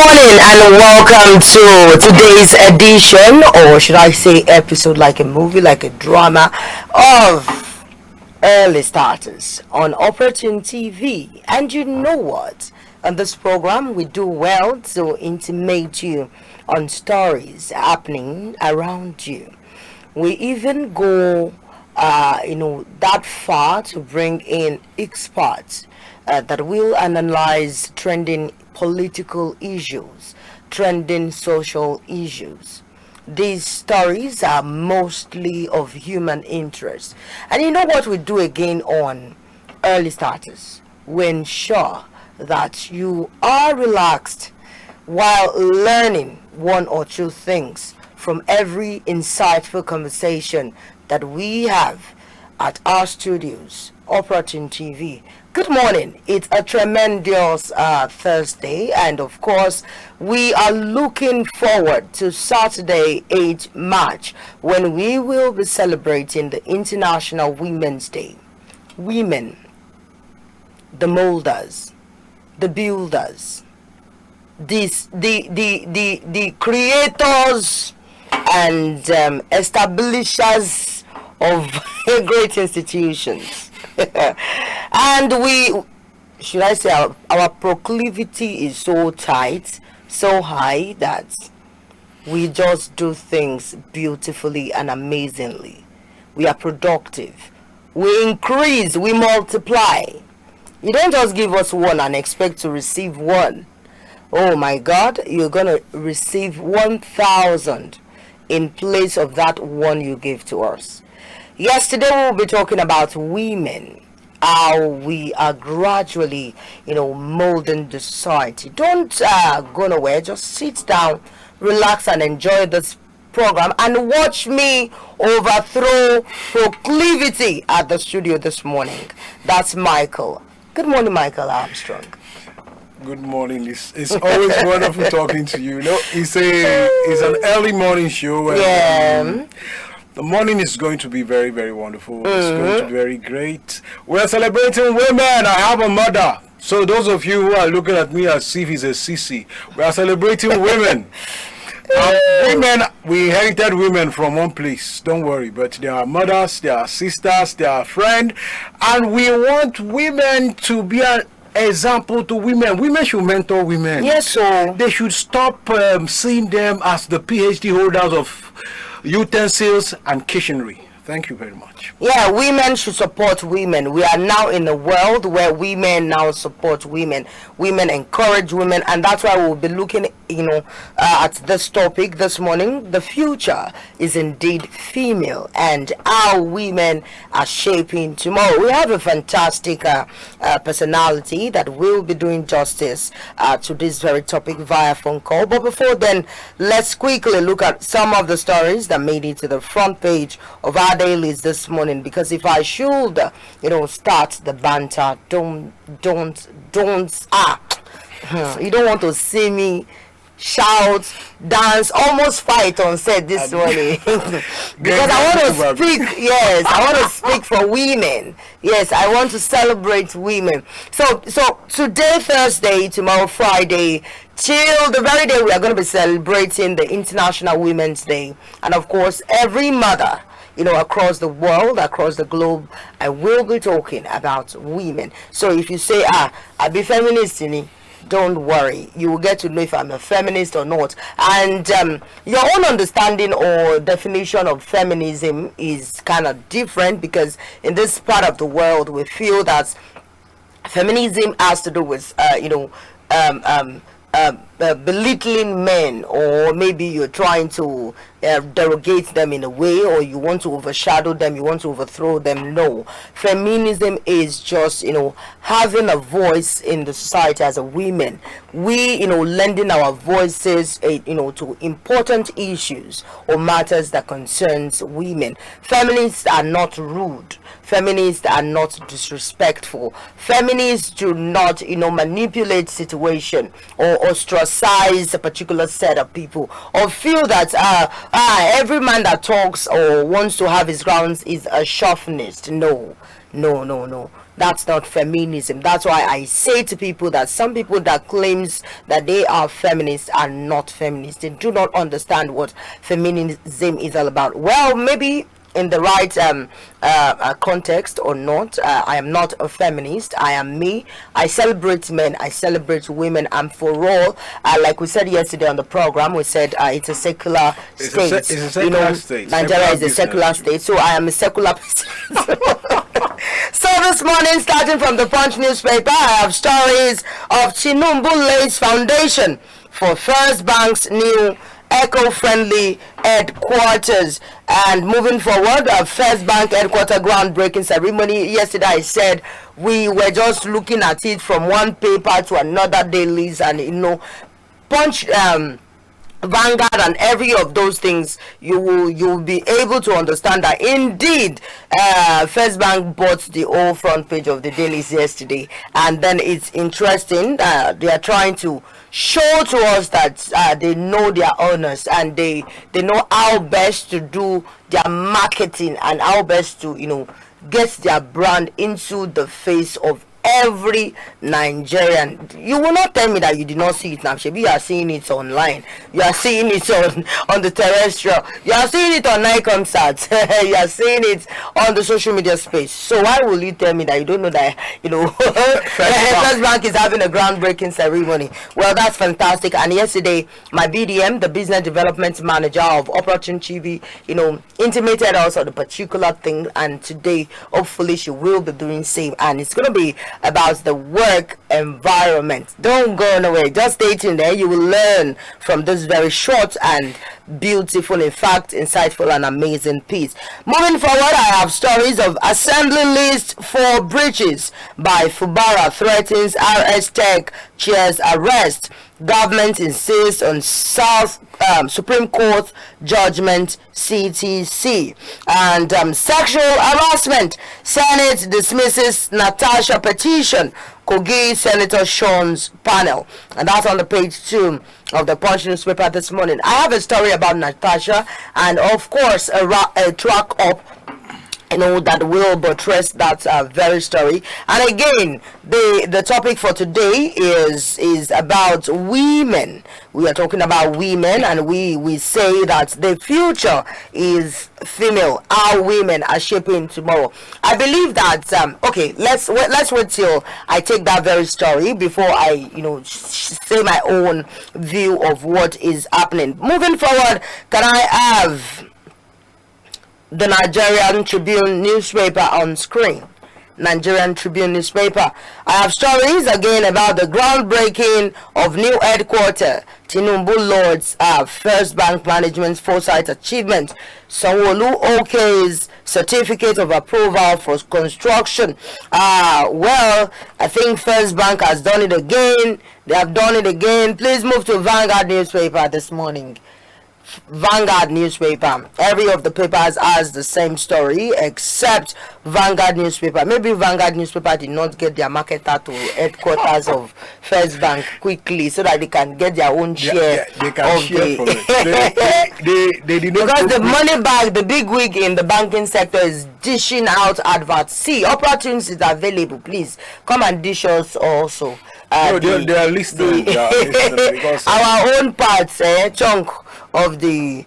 morning and welcome to today's edition, or should I say episode, like a movie, like a drama, of Early Starters on Opportune TV. And you know what? On this program, we do well to intimate you on stories happening around you. We even go, that far to bring in experts that will analyze trending political issues, trending social issues. These stories are mostly of human interest. And you know what we do again on Early Starters? We ensure that you are relaxed while learning one or two things from every insightful conversation that we have at our studios, Operating TV. Good morning. It's a tremendous Thursday, and of course, we are looking forward to Saturday, 8 March, when we will be celebrating the International Women's Day. Women, the molders, the builders, the creators and establishers of great institutions. And should I say, our proclivity is so tight, so high, that we just do things beautifully and amazingly. We are productive. We increase, we multiply. You don't just give us one and expect to receive one. Oh my God, you're going to receive 1,000 in place of that one you gave to us. Yesterday we'll be talking about women, how we are gradually, molding the society. Don't go nowhere. Just sit down, relax, and enjoy this program and watch me overthrow proclivity at the studio this morning. That's Michael. Good morning, Michael Armstrong. Good morning. It's always wonderful talking to you. It's an early morning show. And, the morning is going to be very, very wonderful. It's going to be very great. We're celebrating women. I have a mother. So those of you who are looking at me as if he's a sissy, we are celebrating women. Women, we inherited women from one place. Don't worry. But they are mothers, they are sisters, they are friends. And we want women to be an example to women. Women should mentor women. Yes, sir. They should stop seeing them as the PhD holders of utensils and kitchenry. Thank you very much. Yeah, women should support women. We are now in a world where women now support women. Women encourage women, and that's why we'll be looking, at this topic this morning. The future is indeed female, and how women are shaping tomorrow. We have a fantastic personality that will be doing justice to this very topic via phone call. But before then, let's quickly look at some of the stories that made it to the front page of our dailies this morning, because if I should start the banter, don't you don't want to see me shout, dance, almost fight on set this morning. Because I want to speak. Yes, I want to speak for women. Yes, I want to celebrate women. So today, Thursday, tomorrow, Friday, till the very day we are going to be celebrating the International Women's Day. And of course, every mother, across the world, across the globe, I will be talking about women. So if you say, I be feminist, don't worry, you will get to know if I'm a feminist or not. And your own understanding or definition of feminism is kind of different, because in this part of the world we feel that feminism has to do with belittling men, or maybe you're trying to derogate them in a way, or you want to overshadow them, you want to overthrow them. No, feminism is just having a voice in the society as a women. We lending our voices to important issues or matters that concerns women. Feminists are not rude. Feminists are not disrespectful. Feminists do not manipulate situation or ostracize a particular set of people, or feel that every man that talks or wants to have his grounds is a chauvinist. No. That's not feminism. That's why I say to people that some people that claims that they are feminists are not feminists. They do not understand what feminism is all about. Well, maybe in the right context or not. I am not a feminist. I am me. I celebrate men. I celebrate women. And for all, like we said yesterday on the program, we said it's a secular state. It's a secular state. Nigeria is a secular state. So I am a secular person. So this morning, starting from the Punch newspaper, I have stories of Tinubu lays foundation for First Bank's new eco-friendly headquarters. And moving forward, First Bank headquarter groundbreaking ceremony. Yesterday I said we were just looking at it from one paper to another dailies, and Punch, Vanguard, and every of those things, you'll be able to understand that indeed First Bank bought the whole front page of the dailies yesterday. And then it's interesting, they are trying to show to us that they know their owners, and they know how best to do their marketing and how best to get their brand into the face of every Nigerian. You will not tell me that you did not see it now. Shebi, you are seeing it online. You are seeing it on the terrestrial. You are seeing it on Nicomsat. You are seeing it on the social media space. So why will you tell me that you don't know that First Bank is having a groundbreaking ceremony? Well, that's fantastic. And yesterday, my BDM, the business development manager of Operation TV, intimated us on the particular thing. And today, hopefully, she will be doing same. And it's going to be about the work environment. Don't go nowhere. Just stay tuned there. You will learn from this very short and beautiful, in fact, insightful and amazing piece. Moving forward, I have stories of assembly list for breaches by Fubara threatens RS Tech chair's arrest. Government insists on Supreme Court judgment CTC. And sexual harassment. Senate dismisses Natasha petition. Kogi Senator Sean's panel. And that's on the page 2 of the Punch newspaper this morning. I have a story about Natasha, and of course a track up that will buttress that very story. And again, the topic for today is about women. We are talking about women, and we say that the future is female. How women are shaping tomorrow. I believe that okay, let's wait till I take that very story before I say my own view of what is happening. Moving forward, can I have the Nigerian Tribune newspaper on screen? Nigerian Tribune newspaper. I have stories again about the groundbreaking of new headquarters. Tinubu Lord's First Bank Management's foresight achievement. Sanwo-Olu OK's certificate of approval for construction. Well, I think First Bank has done it again. They have done it again. Please move to Vanguard newspaper this morning. Vanguard newspaper. Every of the papers has the same story except Vanguard newspaper. Maybe Vanguard newspaper did not get their marketer to headquarters of First Bank quickly so that they can get their own share. They can share from it. They did not, because the money bag, the big wig in the banking sector is dishing out adverts. See, opportunities is available. Please come and dish us also. No, they are listening. Because our own parts, chunk of the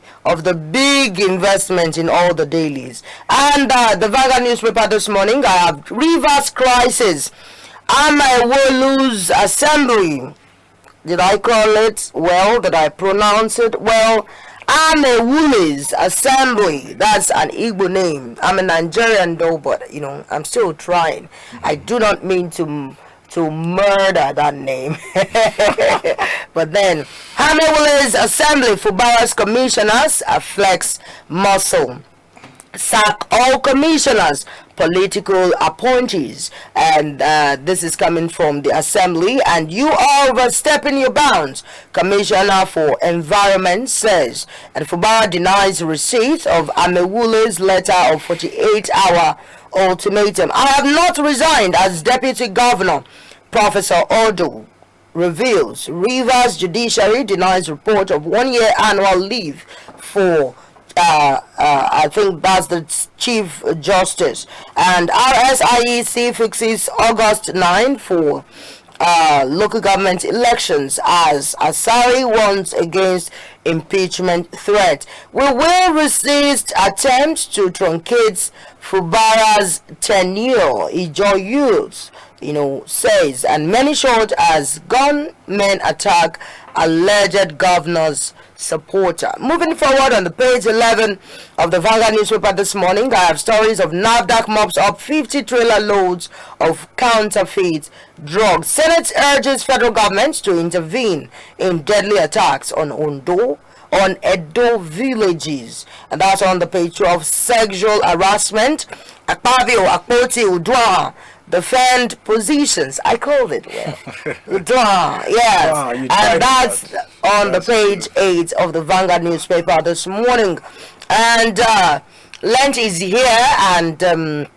big investment in all the dailies. And the Vanguard newspaper this morning, I have Rivers crisis. Amewolu's assembly. Did I call it well? Did I pronounce it well? Amewolu's assembly. That's an Igbo name. I'm a Nigerian though, but I'm still trying. I do not mean to murder that name. But then Amewolu's assembly for Barra's commissioners flex muscle. Sack all commissioners, political appointees. And this is coming from the assembly. And you are overstepping your bounds, Commissioner for Environment says. And Fubara denies receipt of Amewolu's letter of 48-hour ultimatum. I have not resigned as deputy governor. Professor Odo reveals Rivers judiciary denies report of 1 year annual leave for I think that's the Chief Justice. And RSIEC fixes August 9 for local government elections as Asari warns against impeachment threat. We will resist attempts to truncate Fubara's tenure, Ijo Youth, says, and many shot as gunmen attack alleged governor's supporter. Moving forward on the page 11 of the Vanguard newspaper this morning, I have stories of NAFDAC mops up 50 trailer loads of counterfeit drugs. Senate urges federal government to intervene in deadly attacks on Edo villages. And that's on the page 12. Sexual harassment. Akpabio, Akpoti, Udwa defend positions. I called it well. Udwa, yes. Wow, and that's on the page 8 of the Vanguard newspaper this morning. And Lent is here, and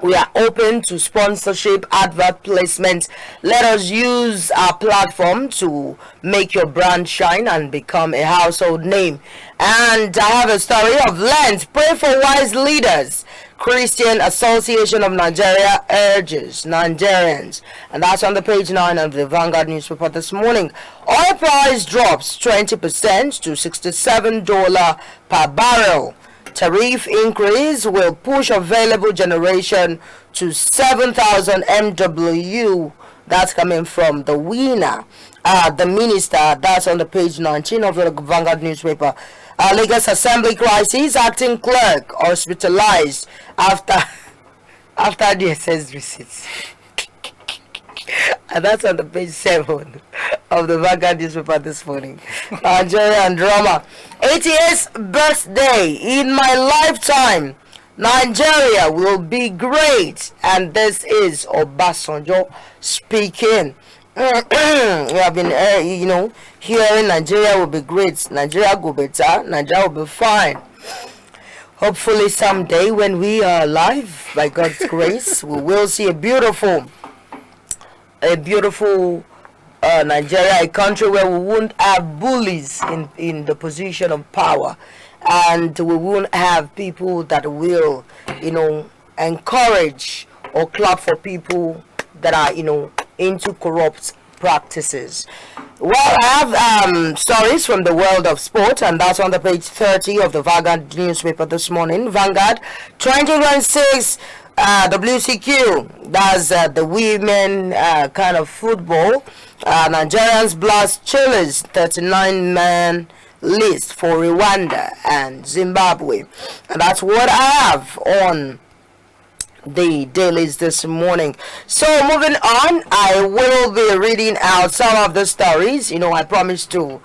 we are open to sponsorship, advert placement. Let us use our platform to make your brand shine and become a household name. And I have a story of Lent. Pray for wise leaders. Christian Association of Nigeria urges Nigerians. And that's on the page 9 of the Vanguard newspaper this morning. Oil price drops 20% to $67 per barrel. Tariff increase will push available generation to 7,000 MW. That's coming from the winner, the minister. That's on the page 19 of the Vanguard newspaper. Lagos Assembly crisis, acting clerk hospitalized after DSS receipts. And that's on the page 7 of the Vanguard newspaper this morning. Nigerian drama. 80th birthday in my lifetime. Nigeria will be great. And this is Obasanjo speaking. We have been, hearing Nigeria will be great. Nigeria will be better. Nigeria will be fine. Hopefully someday when we are alive, by God's grace, we will see a beautiful Nigeria, a country where we won't have bullies in the position of power, and we won't have people that will, encourage or clap for people that are, into corrupt practices. Well, I have stories from the world of sport, and that's on the page 30 of the Vanguard newspaper this morning. Vanguard, 2026 WCQ, that's the women kind of football. Nigerians blast Chile's 39-man list for Rwanda and Zimbabwe. And that's what I have on the dailies this morning. So moving on, I will be reading out some of the stories. I promised to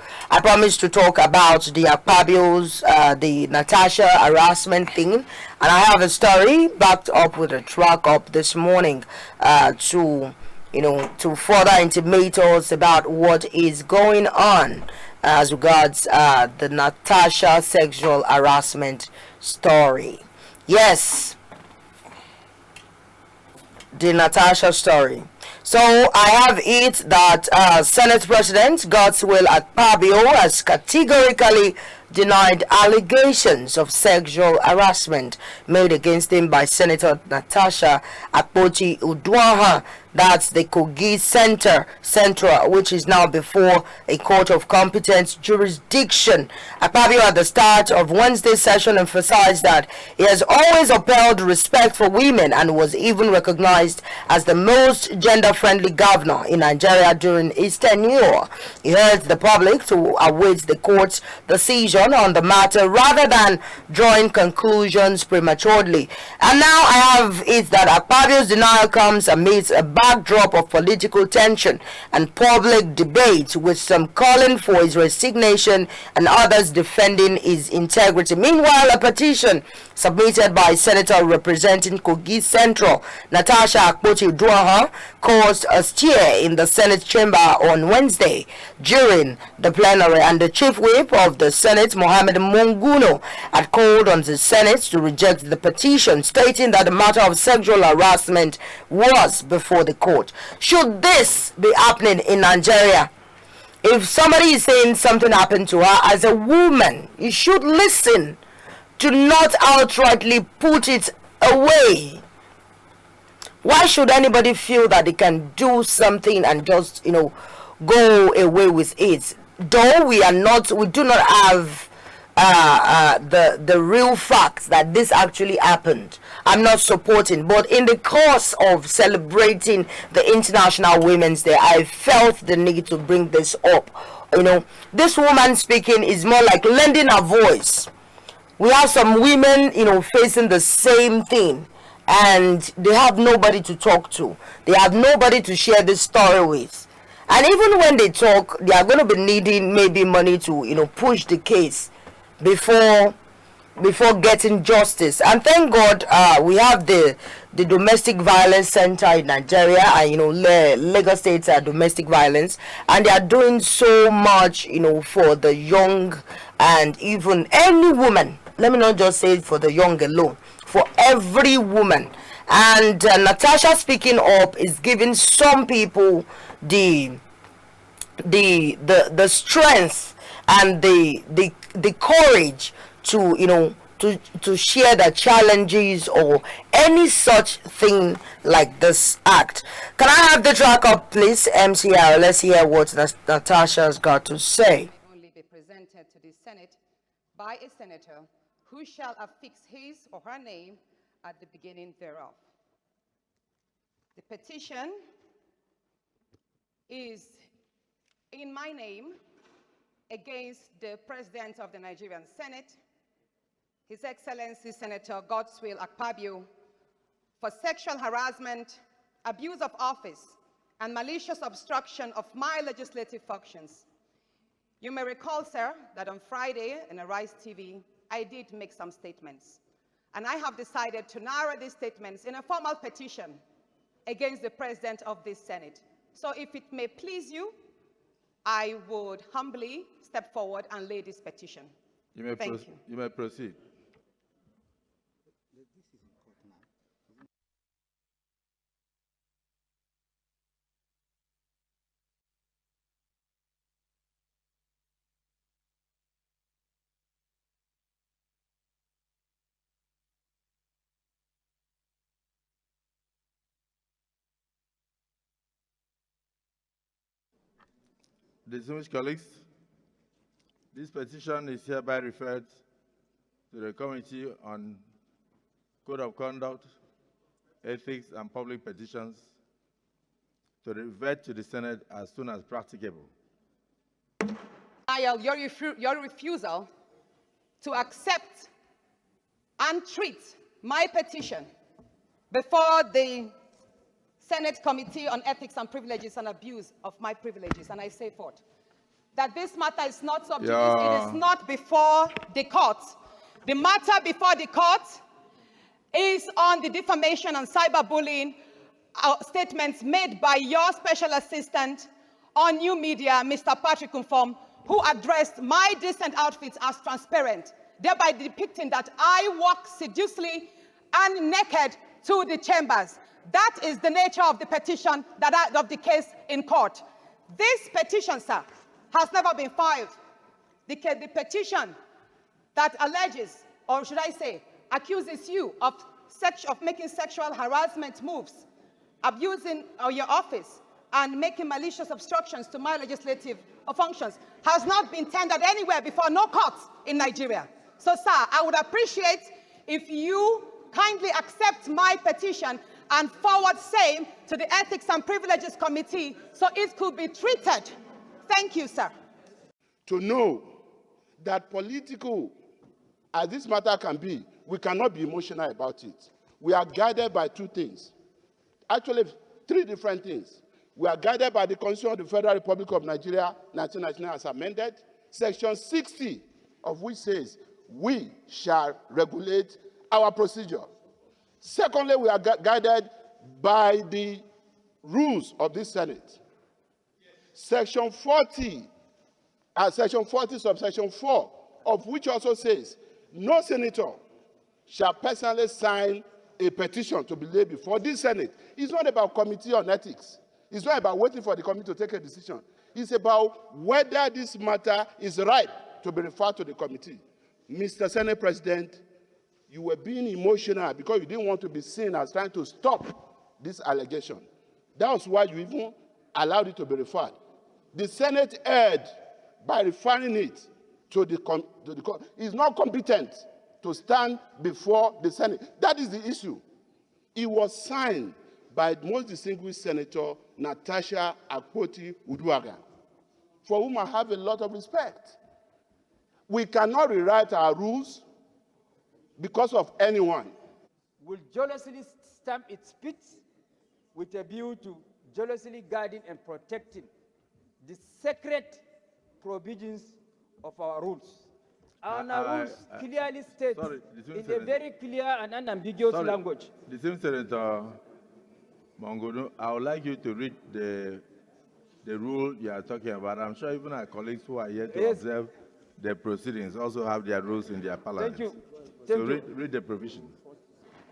talk about the Akpabios, the Natasha harassment thing, and I have a story backed up with a track up this morning to further intimate us about what is going on as regards the Natasha sexual harassment story. Yes, the Natasha story. So I have it that Senate President Godswill Akpabio has categorically denied allegations of sexual harassment made against him by Senator Natasha Akpoti-Uduaghan. That's the Kogi Central, which is now before a court of competent jurisdiction. Akpabio at the start of Wednesday's session emphasized that he has always upheld respect for women and was even recognized as the most gender-friendly governor in Nigeria during his tenure. He urged the public to await the court's decision on the matter rather than drawing conclusions prematurely. And now I have it that Akpabio's denial comes amidst a backdrop of political tension and public debate, with some calling for his resignation and others defending his integrity. Meanwhile, a petition submitted by Senator representing Kogi Central, Natasha Akpoti-Uduaghan, caused a stir in the Senate chamber on Wednesday during the plenary, and the chief whip of the Senate, Mohammed Munguno, had called on the Senate to reject the petition, stating that the matter of sexual harassment was before the court. Should this be happening in Nigeria? If somebody is saying something happened to her as a woman, you should listen do not outrightly put it away. Why should anybody feel that they can do something and just, go away with it? Though we do not have the real facts that this actually happened. I'm not supporting, but in the course of celebrating the International Women's Day, I felt the need to bring this up. This woman speaking is more like lending her voice. We have some women, facing the same thing, and they have nobody to talk to. They have nobody to share this story with. And even when they talk, they are going to be needing maybe money to, push the case before getting justice. And thank God we have the Domestic Violence Center in Nigeria, and Lagos State domestic violence, and they are doing so much for the young, and even any woman. Let me not just say it for the young alone, for every woman. And Natasha speaking up is giving some people the strength and the courage to to share the challenges or any such thing like this act. Can I have the track up, please, MCR? Let's hear what Natasha's got to say. Only be presented to the Senate by a senator who shall affix his or her name at the beginning thereof. The petition is in my name against the President of the Nigerian Senate, His Excellency Senator Godswill Akpabio, for sexual harassment, abuse of office, and malicious obstruction of my legislative functions. You may recall, sir, that on Friday in Arise TV, I did make some statements. And I have decided to narrow these statements in a formal petition against the President of this Senate. So if it may please you, I would humbly step forward and lay this petition. Thank you. You may proceed. Distinguished colleagues, this petition is hereby referred to the Committee on Code of Conduct, Ethics, and Public Petitions to revert to the Senate as soon as practicable. Your refusal to accept and treat my petition before the Senate Committee on Ethics and Privileges and Abuse of my privileges, and I say forth that this matter is not sub judice, it is not before the court. The matter before the court is on the defamation and cyberbullying statements made by your special assistant on new media, Mr. Patrick Umfom, who addressed my decent outfits as transparent, thereby depicting that I walk sedulously and naked to the chambers. That is the nature of the petition, of the case in court. This petition, sir, has never been filed. The petition that alleges, or should I say, accuses you of making sexual harassment moves, abusing your office, and making malicious obstructions to my legislative functions has not been tendered anywhere before, no courts in Nigeria. So, sir, I would appreciate if you kindly accept my petition and forward same to the Ethics and Privileges Committee so it could be treated. Thank you, sir. To know that political as this matter can be, we cannot be emotional about it. We are guided by two things. Actually, three different things. We are guided by the Constitution of the Federal Republic of Nigeria, 1999 as amended, Section 60 of which says, we shall regulate our procedure. Secondly, we are guided by the rules of this Senate. Section 40, subsection 4, of which also says, no senator shall personally sign a petition to be laid before this Senate. It's not about committee on ethics. It's not about waiting for the committee to take a decision. It's about whether this matter is right to be referred to the committee. Mr. Senate President, you were being emotional because you didn't want to be seen as trying to stop this allegation. That was why you even allowed it to be referred. The Senate erred by referring it to the court. Is not competent to stand before the Senate. That is the issue. It was signed by the most distinguished Senator Natasha Akpoti-Uduaghan, for whom I have a lot of respect. We cannot rewrite our rules because of anyone. Will jealously stamp its feet with a view to jealously guarding and protecting the sacred provisions of our rules. Our rules clearly state in a very clear and unambiguous language. The same Senator Mongodo, I would like you to read the rule you are talking about. I'm sure even our colleagues who are here to observe the proceedings also have their rules in their parliament. Thank you. So read the provision.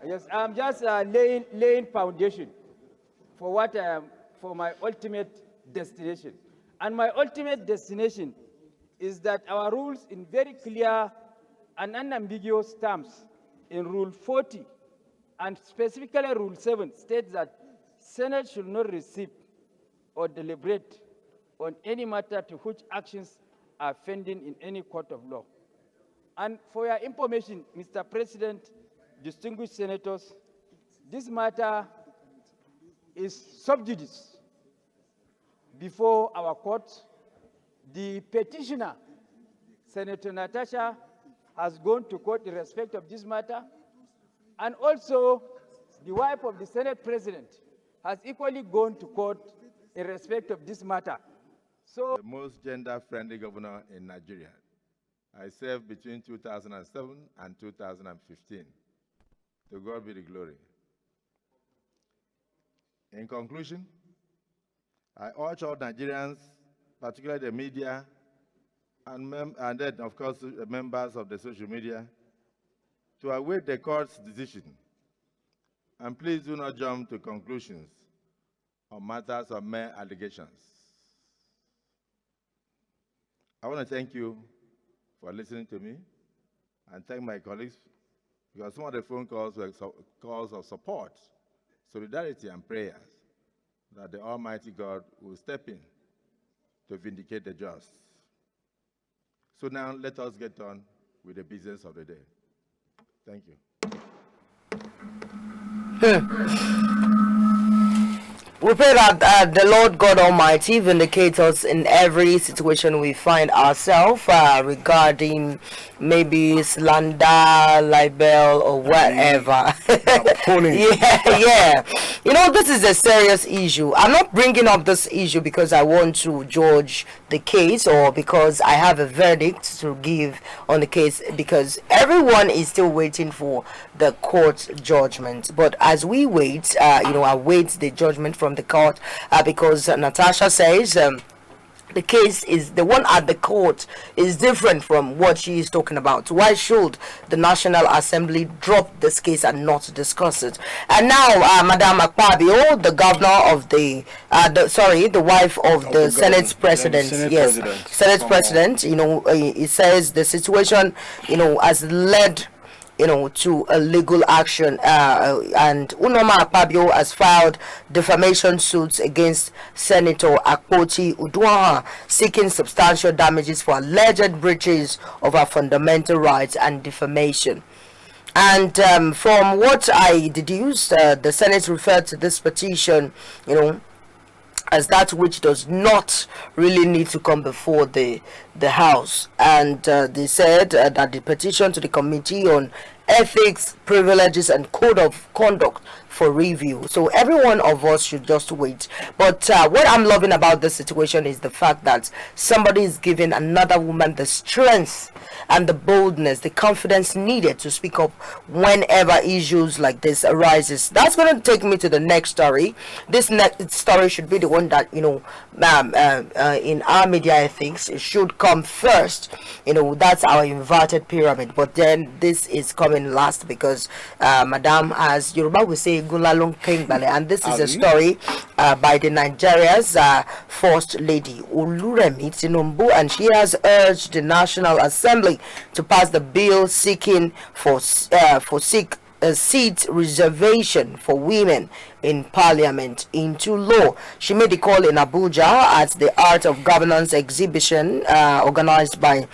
Yes, I'm just laying foundation for what for my ultimate destination. And my ultimate destination is that our rules in very clear and unambiguous terms in Rule 40 and specifically Rule 7 states that Senate should not receive or deliberate on any matter to which actions are pending in any court of law. And for your information, Mr. President, distinguished senators, this matter is sub judice before our court. The petitioner, Senator Natasha, has gone to court in respect of this matter, and also the wife of the Senate President has equally gone to court in respect of this matter. So, the most gender-friendly governor in Nigeria. I served between 2007 and 2015. To God be the glory. In conclusion, I urge all Nigerians, particularly the media, and then, of course, the members of the social media, to await the court's decision. And please do not jump to conclusions on matters of mere allegations. I want to thank you for listening to me and thank my colleagues, because some of the phone calls were calls of support, solidarity, and prayers that the Almighty God will step in to vindicate the just. So now let us get on with the business of the day. Thank you. We pray that the Lord God Almighty vindicate us in every situation we find ourselves regarding maybe slander, libel, or whatever. yeah. You know, this is a serious issue. I'm not bringing up this issue because I want to judge the case or because I have a verdict to give on the case, because everyone is still waiting for the court judgment. But as we wait, await the judgment from the court, because Natasha says the case is the one at the court is different from what she is talking about. Why should the National Assembly drop this case and not discuss it? And now, Madam Akpabio, the governor of the wife of the Senate President, Senate President, it says the situation, has led to a legal action, and Unoma Akpabio has filed defamation suits against Senator Akpoti-Uduaghan, seeking substantial damages for alleged breaches of our fundamental rights and defamation. And from what I deduced, the Senate referred to this petition, as that which does not really need to come before the House. And they said that the petition to the Committee on Ethics, Privileges and Code of Conduct for review. So every one of us should just wait. But what I'm loving about this situation is the fact that somebody is giving another woman the strength and the boldness, the confidence needed to speak up whenever issues like this arises. That's going to take me to the next story. This next story should be the one that, in our media ethics, it should come first. That's our inverted pyramid. But then this is coming last because Madam, as Yoruba will say, Gulalung Kingbale, and this is a Ali? story by the Nigeria's First Lady Oluremi Tinubu, and she has urged the National Assembly to pass the bill seeking for seat reservation for women in parliament into law. She made the call in Abuja at the Art of Governance exhibition organized by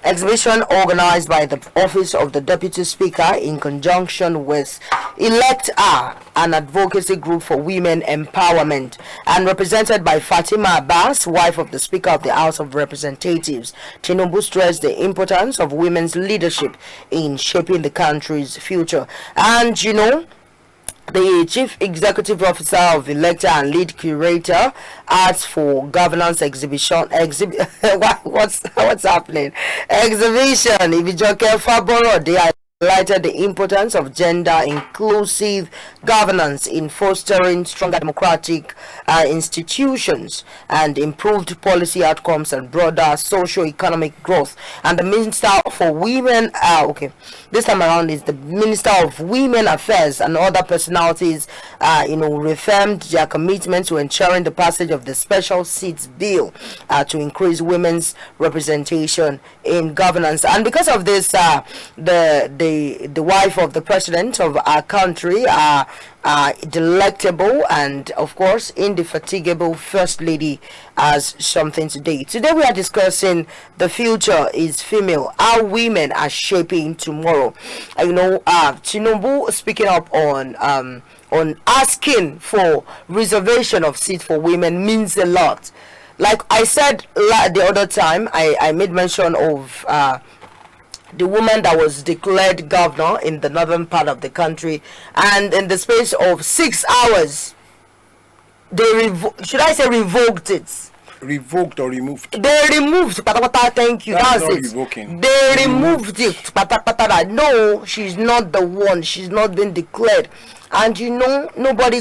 the Office of the Deputy Speaker in conjunction with Elect R, an advocacy group for women empowerment, and represented by Fatima Abbas, wife of the Speaker of the House of Representatives. Tinubu stressed the importance of women's leadership in shaping the country's future. And the Chief Executive Officer of Elector and lead curator asked for governance exhibition. What's happening? Exhibition. Ibijoke Faboro, they highlighted the importance of gender-inclusive governance in fostering stronger democratic institutions and improved policy outcomes and broader socio-economic growth. And the Minister for Women, this time around is the Minister of Women Affairs, and other personalities, reaffirmed their commitment to ensuring the passage of the Special Seats Bill to increase women's representation in governance. And because of this, the wife of the president of our country, delectable and of course indefatigable First Lady, has something today. Today we are discussing the future is female, how women are shaping tomorrow. Tinubu speaking up on asking for reservation of seats for women means a lot. Like I said the other time, I made mention of the woman that was declared governor in the northern part of the country, and in the space of 6 hours, they revoked it? Revoked or removed? They removed. Thank you. That's That's not it. revoking. They removed it. No, she's not the one. She's not been declared. And nobody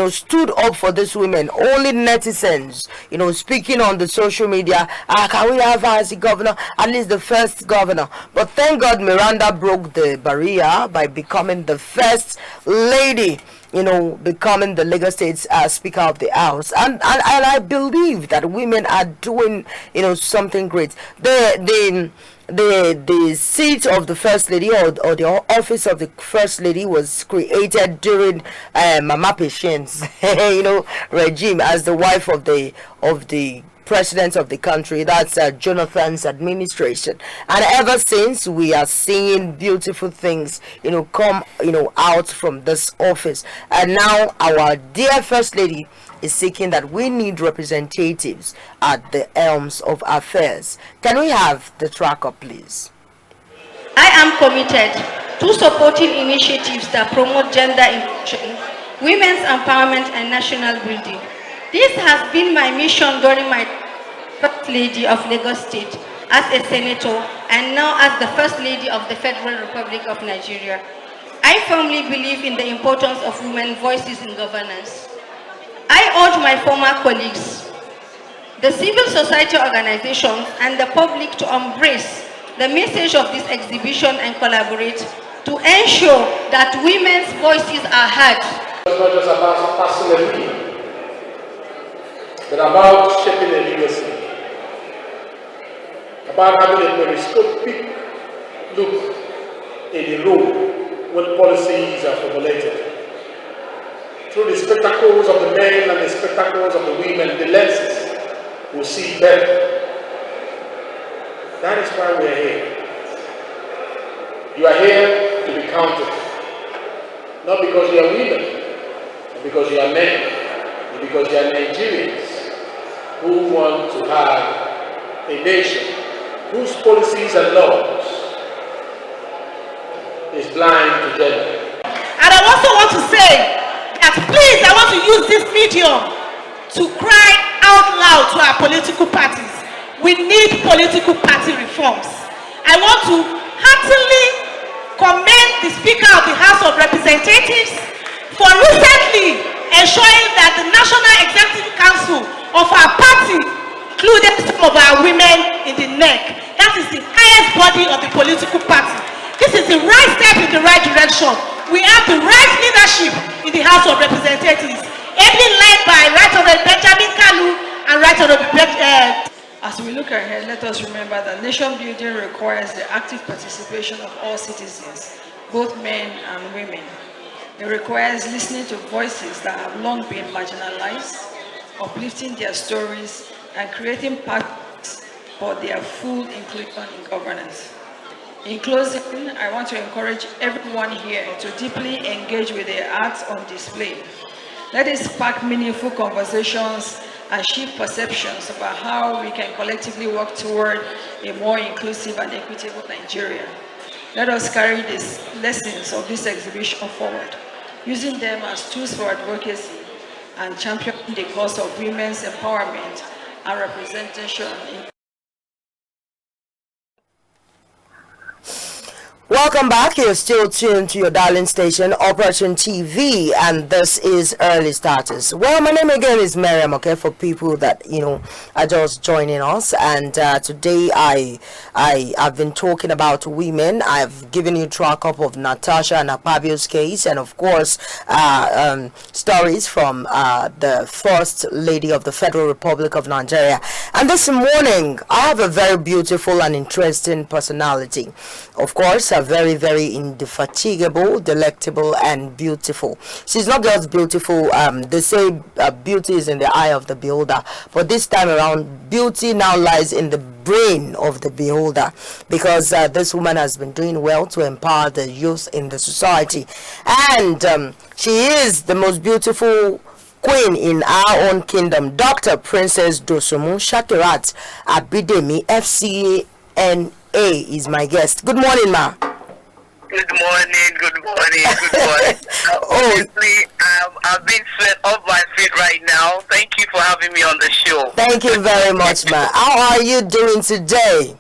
stood up for these women. Only netizens, speaking on the social media, can we have her as the governor, at least the first governor? But thank God Miranda broke the barrier by becoming the first lady, becoming the Lagos State's Speaker of the House. And I believe that women are doing, something great. The seat of the First Lady or the office of the First Lady was created during Mama Patience, regime, as the wife of the president of the country. That's Jonathan's administration, and ever since we are seeing beautiful things come out from this office. And now our dear First Lady is seeking that we need representatives at the helms of affairs. Can we have the track up, please? I am committed to supporting initiatives that promote gender inclusion, women's empowerment, and national building. This has been my mission during my First Lady of Lagos State as a senator and now as the First Lady of the Federal Republic of Nigeria. I firmly believe in the importance of women's voices in governance. I urge my former colleagues, the civil society organizations, and the public to embrace the message of this exhibition and collaborate to ensure that women's voices are heard. It's not just about passing a bill, but about shaping a legacy, about having a periscopic look in the room when policies are formulated. Through the spectacles of the men and the spectacles of the women, the lenses will see better. That is why we are here. You are here to be counted. Not because you are women, but because you are men, but because you are Nigerians who want to have a nation whose policies and laws is blind to gender. And I also want to say, please, I want to use this medium to cry out loud to our political parties. We need political party reforms. I want to heartily commend the Speaker of the House of Representatives for recently ensuring that the National Executive Council of our party included some of our women in the NEC. That is the highest body of the political party. This is the right step in the right direction. we have the right leadership in the House of Representatives, ably led by Right Honorable Benjamin Kalu and Right Honorable As we look ahead, let us remember that nation building requires the active participation of all citizens, both men and women. It requires listening to voices that have long been marginalized, uplifting their stories, and creating paths for their full inclusion in governance. In closing, I want to encourage everyone here to deeply engage with the arts on display. Let it spark meaningful conversations and shift perceptions about how we can collectively work toward a more inclusive and equitable Nigeria. Let us carry these lessons of this exhibition forward, using them as tools for advocacy and championing the cause of women's empowerment and representation in Welcome back. You're still tuned to your darling station, Operation TV, and this is Early Starters. Well, my name again is Miriam, okay, for people that, are just joining us. And today I've been talking about women. I've given you track up of Natasha and Akpabio's case, and of course, stories from the First Lady of the Federal Republic of Nigeria. And this morning, I have a very beautiful and interesting personality. Of course, very, very indefatigable, delectable, and beautiful. She's not just beautiful. They say beauty is in the eye of the beholder, but this time around, beauty now lies in the brain of the beholder, because this woman has been doing well to empower the youth in the society, and she is the most beautiful queen in our own kingdom, Dr. Princess Dosunmu Shakirat Abidemi, FCANA, is my guest. Good morning, ma. Good morning. Honestly, I've been sweat off my feet right now. Thank you for having me on the show. Thank you very much, ma. How are you doing today?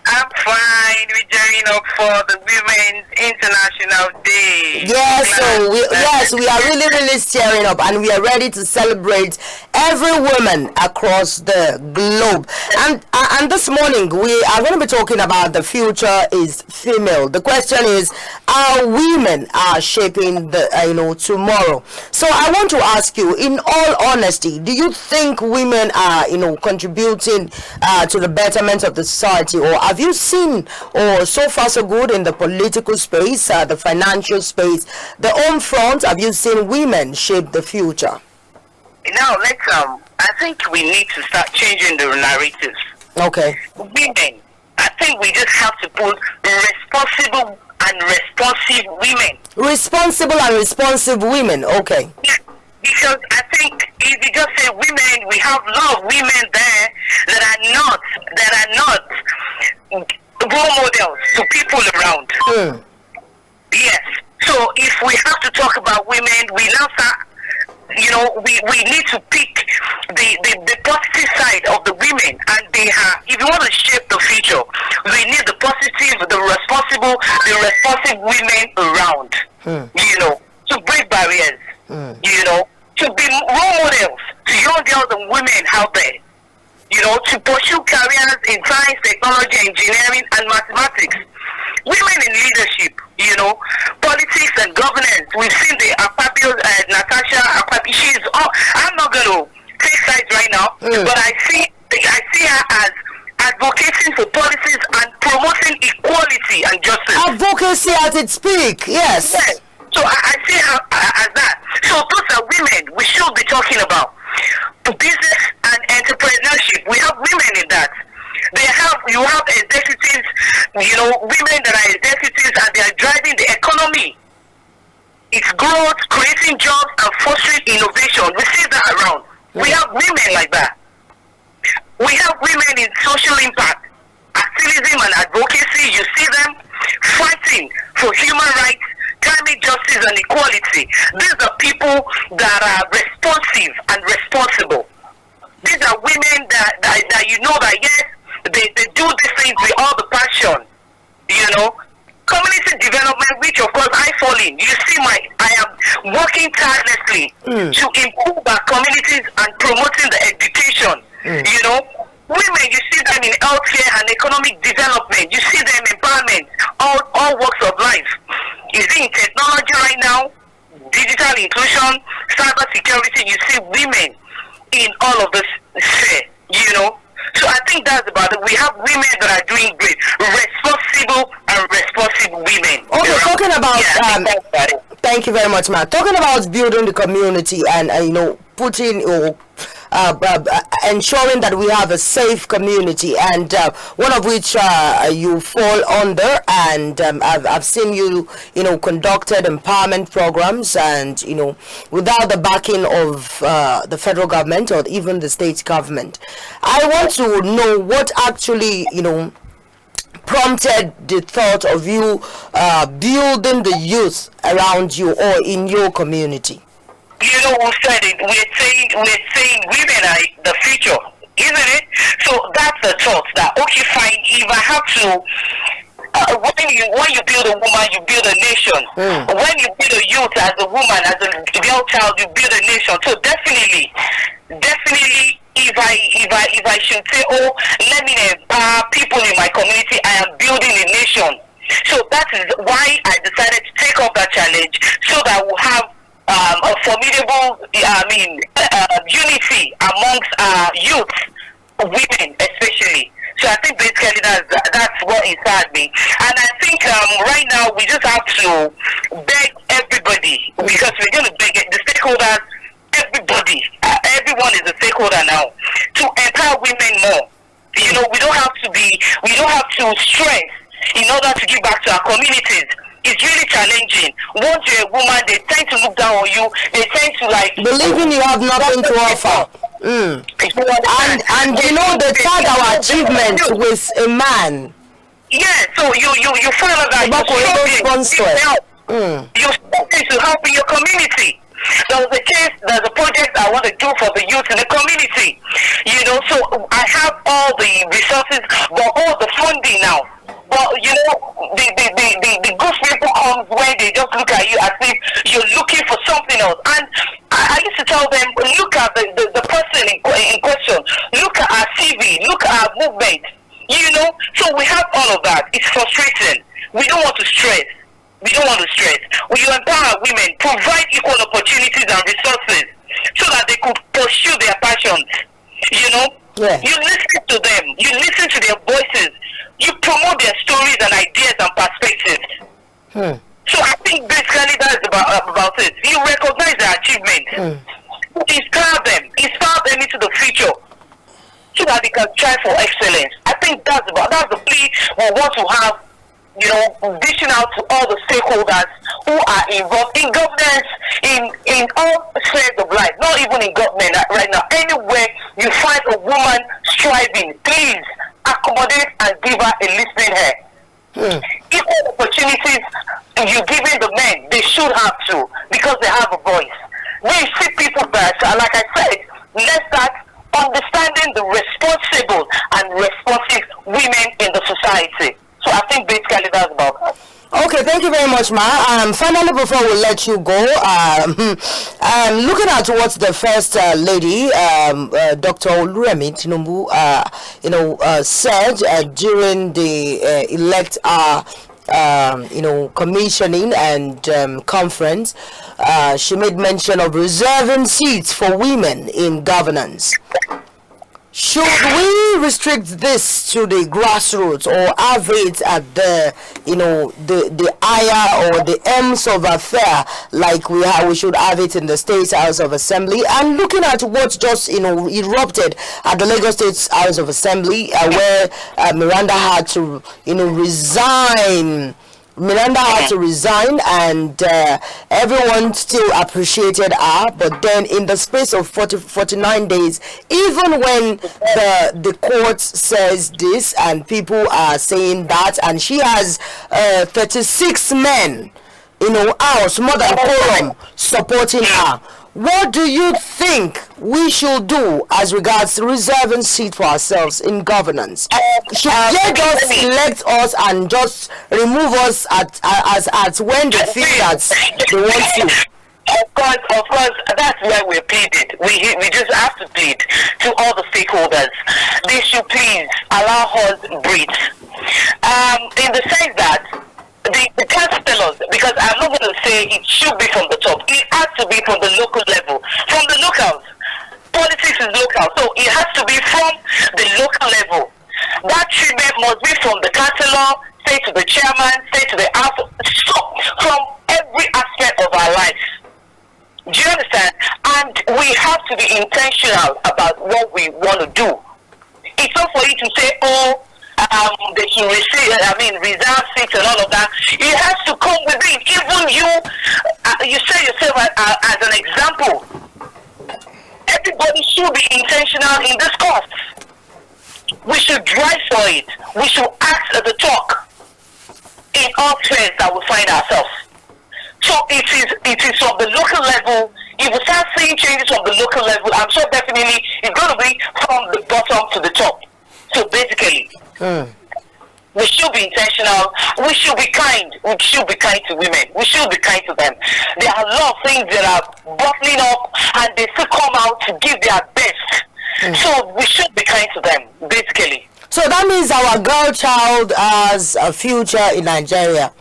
I'm fine. We're gearing up for the Women's International Day. Yes, we are really stirring up, and we are ready to celebrate every woman across the globe. And this morning we are going to be talking about the future is female. The question is, how women are shaping the tomorrow. So I want to ask you, in all honesty, do you think women are contributing to the betterment of the society, or have you seen, or so far so good in the political space, the financial space, the home front, have you seen women shape the future? Now I think we need to start changing the narratives. Okay. Women, I think we just have to put responsible and responsive women. Responsible and responsive women, okay. Yeah, because I think if you just say women, we have a lot of women there that are not role models to people around. Yes. So if we have to talk about women, we now start, we need to pick the positive side of the women, and if you want to shape the future, we need the positive, the responsive women around, to break barriers, to be role models to young girls and women out there, to pursue careers in science, technology, engineering, and mathematics. Women in leadership, politics and governance. We've seen the Akpabio, Natasha Akpabio. I'm not going to take sides right now, but I see her as advocating for policies and promoting equality and justice. Advocacy as it speaks, yes. So I see her as that. So those are women we should be talking about. Business and entrepreneurship, we have women in that. You have executives, women that are executives, and they are driving the economy. It's growth, creating jobs, and fostering innovation. We see that around. We have women like that. We have women in social impact, activism and advocacy. You see them fighting for human rights, climate justice, and equality. These are people that are responsive and responsible. These are women that yes, they do these things with all the passion. Community development, which of course I fall in. You see, I am working tirelessly to improve our communities and promoting the education. Women, you see them in healthcare and economic development. You see them empowerment, all walks of life. Is it in technology right now? Digital inclusion, cyber security, you see women in all of this sphere, you know. So I think that's about it. We have women that are doing great, responsible and responsible women. Okay, talking about, thank you very much, ma'am. Talking about building the community and, you know, putting or ensuring that we have a safe community, and one of which you fall under, and I've seen you, you know, conducted empowerment programs, and, you know, without the backing of the federal government or even the state government. I want to know what actually, you know, prompted the thought of you building the youth around you or in your community. You know who said it? We're saying women are the future, isn't it? So that's the thought that, okay, fine, if I have to, when you build a woman, you build a nation. When you build a youth as a woman, as a girl child, you build a nation. So definitely, if I should say, oh, let me empower people in my community, I am building a nation. So that is why I decided to take up that challenge, so that we'll have a formidable, unity amongst youth, women especially. So I think basically that's what inspired me. And I think right now we just have to beg everybody, because we're going to beg the stakeholders, everybody, everyone is a stakeholder now, to empower women more. You know, we don't have to stress in order to give back to our communities. It's really challenging. Once you're a woman, they tend to look down on you. They tend to believing you have nothing to offer. And you know, they tag our achievement with a man. Yeah, so you find out that you're struggling to help in your community. There's a project I want to do for the youth in the community. You know, so I have all the resources, but all the funding now. But you know, the good people comes when they just look at you as if you're looking for something else. And I used to tell them, look at the person in question, look at our CV, look at our movement. You know, so we have all of that. It's frustrating. We don't want to stress. We empower women, provide equal opportunities and resources so that they could pursue their passions. You know, you listen to them, you listen to their voices, you promote their stories and ideas and perspectives. So I think basically that's about it. You recognize their achievements, inspire them into the future, so that they can strive for excellence. I think that's the plea we want to have. You know, reaching out to all the stakeholders who are involved in governance, in all spheres of life, not even in government right now. Anywhere you find a woman striving, please accommodate and give her a listening ear. Equal opportunities you're giving the men, they should have to, because they have a voice. We see people that, like I said, let's start understanding the responsible and responsive women in the society. So I think basically that's about that. Okay, thank you very much, Ma. Finally, before we let you go, looking at what the first lady, Dr. Oluremi Tinubu, said during the elect commissioning and conference, she made mention of reserving seats for women in governance. Should we restrict this to the grassroots, or have it at the higher or the ends of affair, like we should have it in the State House of Assembly? And looking at what just erupted at the Lagos State House of Assembly, where Miranda had to resign. Miranda had to resign, and everyone still appreciated her, but then in the space of 49 days, even when the court says this and people are saying that, and she has 36 men in her house, more than quorum, supporting her, what do you think we should do as regards to reserving seat for ourselves in governance? Should they just elect us and just remove us at when they feel that they want to? Of course, that's why we're pleaded. We just have to plead to all the stakeholders. They should please allow us breathe. In the sense that the council tell us, because I'm not going to say it should be from the top. It has to be from the local level, from the locals. Politics is local, so it has to be from the local level. That treatment must be from the councillor, say to the chairman, say to the house, so from every aspect of our life. Do you understand? And we have to be intentional about what we want to do. It's not for you to say, oh, they should reserve seats and all of that. It has to come within. Even you say yourself as an example. Everybody should be intentional in this cause. We should drive for it. We should act at the talk in all trends that we find ourselves. So it is from the local level. If we start seeing changes from the local level, I'm sure definitely it's going to be from the bottom to the top. So basically, we should be intentional. We should be kind. We should be kind to women. We should be kind to them. There are a lot of things that are bottling up, and they still come out to give their best. So we should be kind to them, basically. So that means our girl child has a future in Nigeria.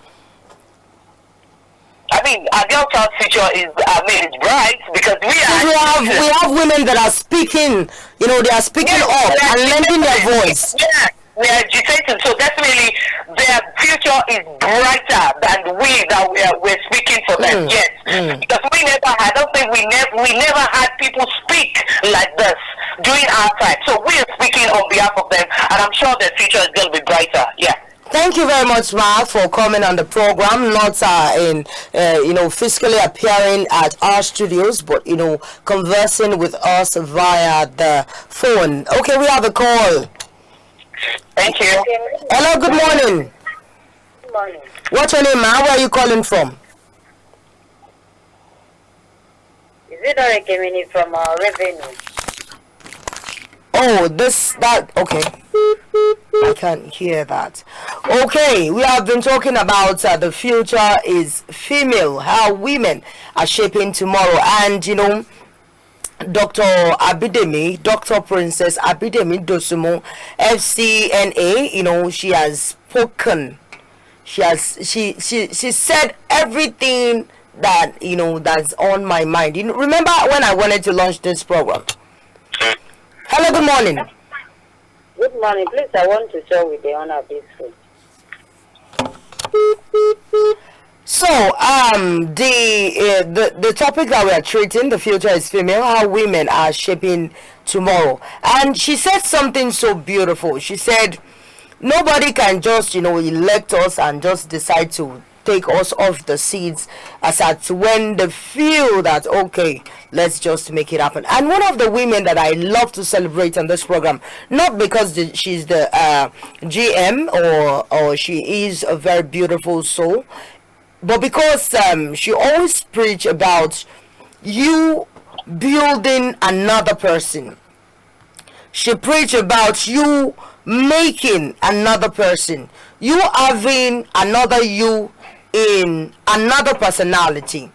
I mean, our girl child future is bright, because we have women that are speaking. You know, they are speaking up and lending their voice. Yeah, we are agitating. So definitely, their future is brighter than we're speaking for them. Yes, because I don't think we never had people speak like this during our time. So we are speaking on behalf of them, and I'm sure their future is going to be brighter. Yeah. Thank you very much, Ma, for coming on the program. Not physically appearing at our studios, but conversing with us via the phone. Okay, we have a call. Thank you. Hello, good morning. Good morning. What's your name, Ma? Where are you calling from? Is it Orekemini from Revenue? Oh, okay. I can't hear that. Okay, we have been talking about the future is female, how women are shaping tomorrow. And, Dr. Abidemi, Dr. Princess Abidemi Dosunmu, FCNA, she has spoken. She said everything that, that's on my mind. Remember when I wanted to launch this program? Hello, good morning. Good morning. Please, I want to share with the honor of this food. So, the topic that we are treating, the future is female, how women are shaping tomorrow. And she said something so beautiful. She said, nobody can just, elect us and just decide to take us off the seats as at when they feel that, okay, let's just make it happen. And one of the women that I love to celebrate on this program, not because she's the GM or she is a very beautiful soul, but because she always preach about you building another person. She preach about you making another person, you having another you in another personality.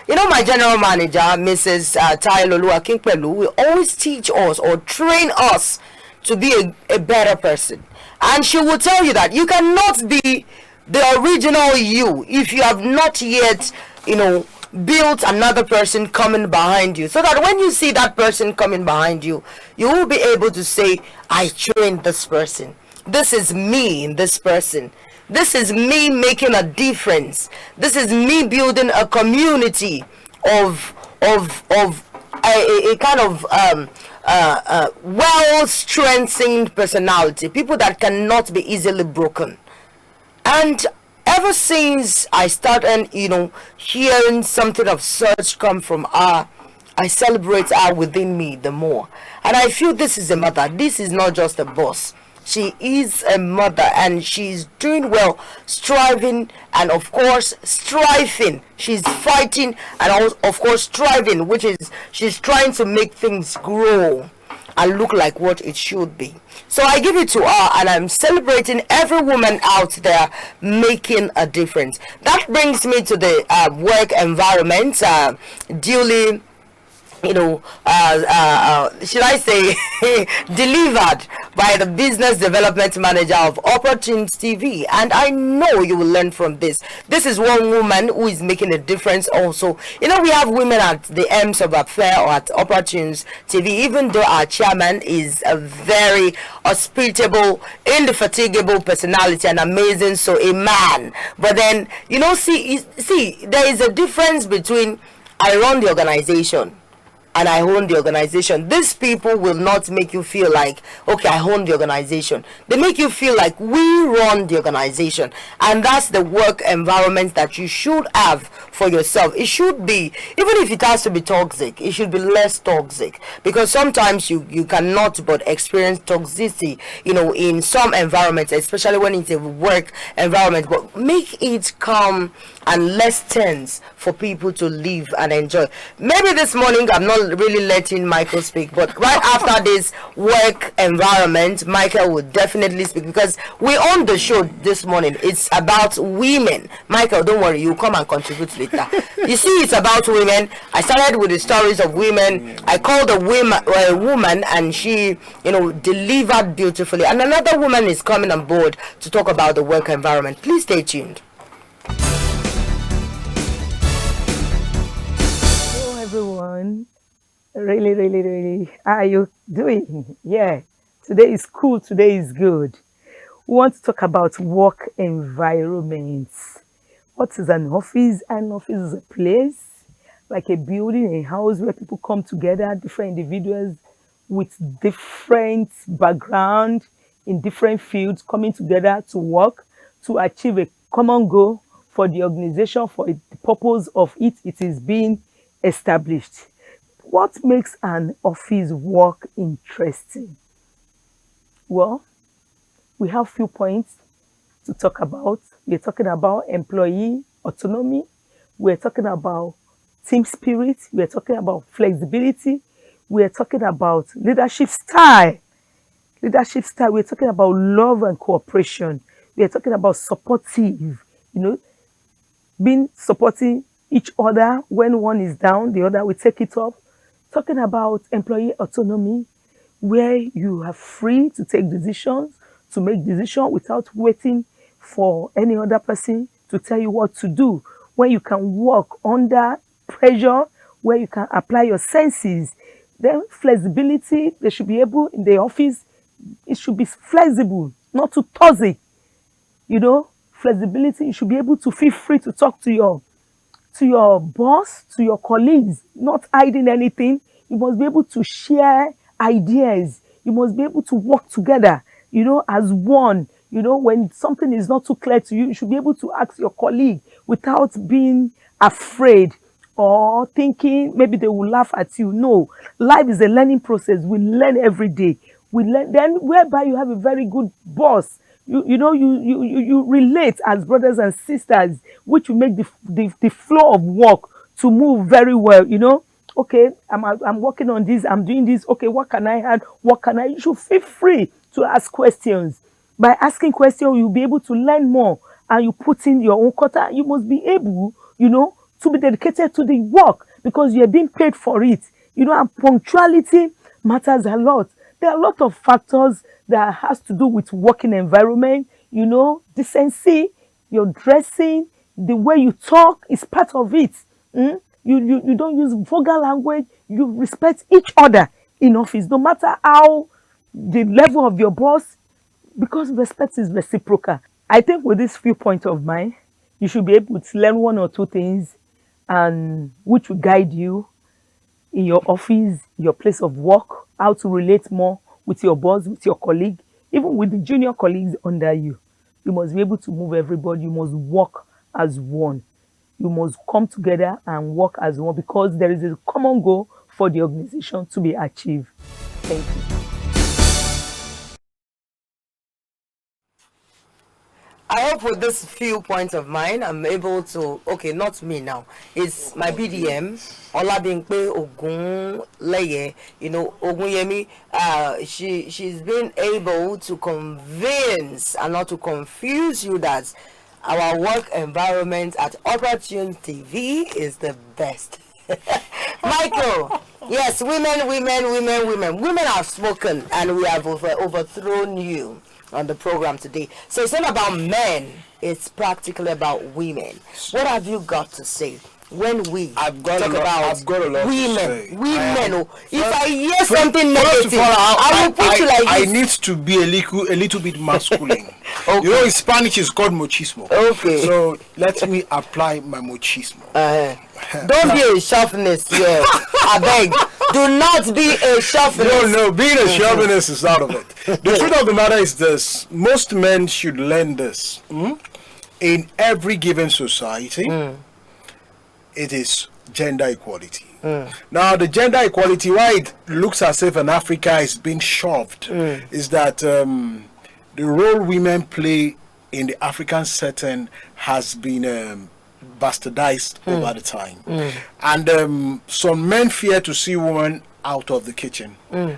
My general manager, Mrs. Tailolu Akinpelu, will always teach us or train us to be a better person. And she will tell you that you cannot be the original you if you have not yet, built another person coming behind you. So that when you see that person coming behind you, you will be able to say, I trained this person. This is me in this person. This is me making a difference. This is me building a community of a kind of well-strengthened personality. People that cannot be easily broken. And ever since I started, hearing something of such come from her, I celebrate her within me the more. And I feel this is a mother. This is not just a boss. She is a mother, and she's doing well, striving, and of course striving. She's fighting and of course striving, which is she's trying to make things grow and look like what it should be. So I give it to her, and I'm celebrating every woman out there making a difference. That brings me to the work environment, duly should I say delivered by the business development manager of Opportunity TV. And I know you will learn from this. This is one woman who is making a difference also. You know, we have women at the M's of Affair or at Opportunity TV, even though our chairman is a very hospitable, indefatigable personality and amazing, so a man. But then, you know, see, there is a difference between I run the organization and I own the organization. These people will not make you feel like, okay, I own the organization. They make you feel like we run the organization. And that's the work environment that you should have for yourself. It should be, even if it has to be toxic, it should be less toxic. Because sometimes you cannot but experience toxicity, you know, in some environments, especially when it's a work environment. But make it calm and less tense for people to live and enjoy. Maybe this morning I'm not really letting Michael speak, but right after this work environment, Michael will definitely speak, because we own the show this morning. It's about women. Michael, don't worry, you come and contribute later. You see, it's about women. I started with the stories of women. I called a woman and she, you know, delivered beautifully. And another woman is coming on board to talk about the work environment. Please stay tuned. Everyone, really, how are you doing? Yeah, today is cool, today is good. We want to talk about work environments. What is an office? An office is a place, like a building, a house where people come together, different individuals with different background in different fields, coming together to work, to achieve a common goal for the organization, for the purpose of it is being established. What makes an office work interesting? Well, we have few points to talk about. We're talking about employee autonomy. We're talking about team spirit. We're talking about flexibility. We're talking about leadership style. We're talking about love and cooperation. We're talking about supportive, you know, being supporting each other. When one is down, the other will take it up. Talking about employee autonomy, where you are free to take decisions, to make decisions without waiting for any other person to tell you what to do, where you can work under pressure, where you can apply your senses. Then flexibility, they should be able, in the office, it should be flexible, not too toxic. You know, flexibility, you should be able to feel free to talk to your boss, to your colleagues, not hiding anything. You must be able to share ideas. You must be able to work together, you know, as one. You know, when something is not too clear to you, you should be able to ask your colleague without being afraid or thinking maybe they will laugh at you. No, life is a learning process. We learn every day. We learn, then whereby you have a very good boss. You relate as brothers and sisters, which will make the flow of work to move very well. You know, okay, I'm working on this, I'm doing this. Okay, what can I add? What can I? You should feel free to ask questions. By asking questions, you'll be able to learn more, and you put in your own quota. You must be able, you know, to be dedicated to the work because you're being paid for it. You know, and punctuality matters a lot. There are a lot of factors that has to do with working environment. You know, decency, your dressing, the way you talk is part of it. You don't use vulgar language. You respect each other in office, no matter how the level of your boss, because respect is reciprocal. I think with this few points of mine, you should be able to learn one or two things, and which will guide you in your office, your place of work, how to relate more with your boss, with your colleague, even with the junior colleagues under you. You must be able to move everybody. You must work as one. You must come together and work as one because there is a common goal for the organization to be achieved. Thank you. I hope with this few points of mine, I'm able to, okay, not me now, it's my BDM, Olabimpe Ogunleye, you know, Ogunyemi, she's been able to convince and not to confuse you that our work environment at Opportunity TV is the best. Michael, yes, women. Women have spoken, and we have overthrown you on the program today. So it's not about men, it's practically about women. What have you got to say? When we I've got talk a lot, about I've got a lot women, to say. if I hear something negative, I will put you like I this. need to be a little bit masculine. Okay. You know, in Spanish it's called machismo. Okay. So let me apply my machismo. Don't be a chauvinist, yeah. I beg. Do not be a chauvinist. No, being a chauvinist is out of it. The truth of the matter is this: most men should learn this. In every given society, it is gender equality. Now, the gender equality, why it looks as if in Africa is being shoved, is that the role women play in the African setting has been bastardized over the time. And some men fear to see women out of the kitchen.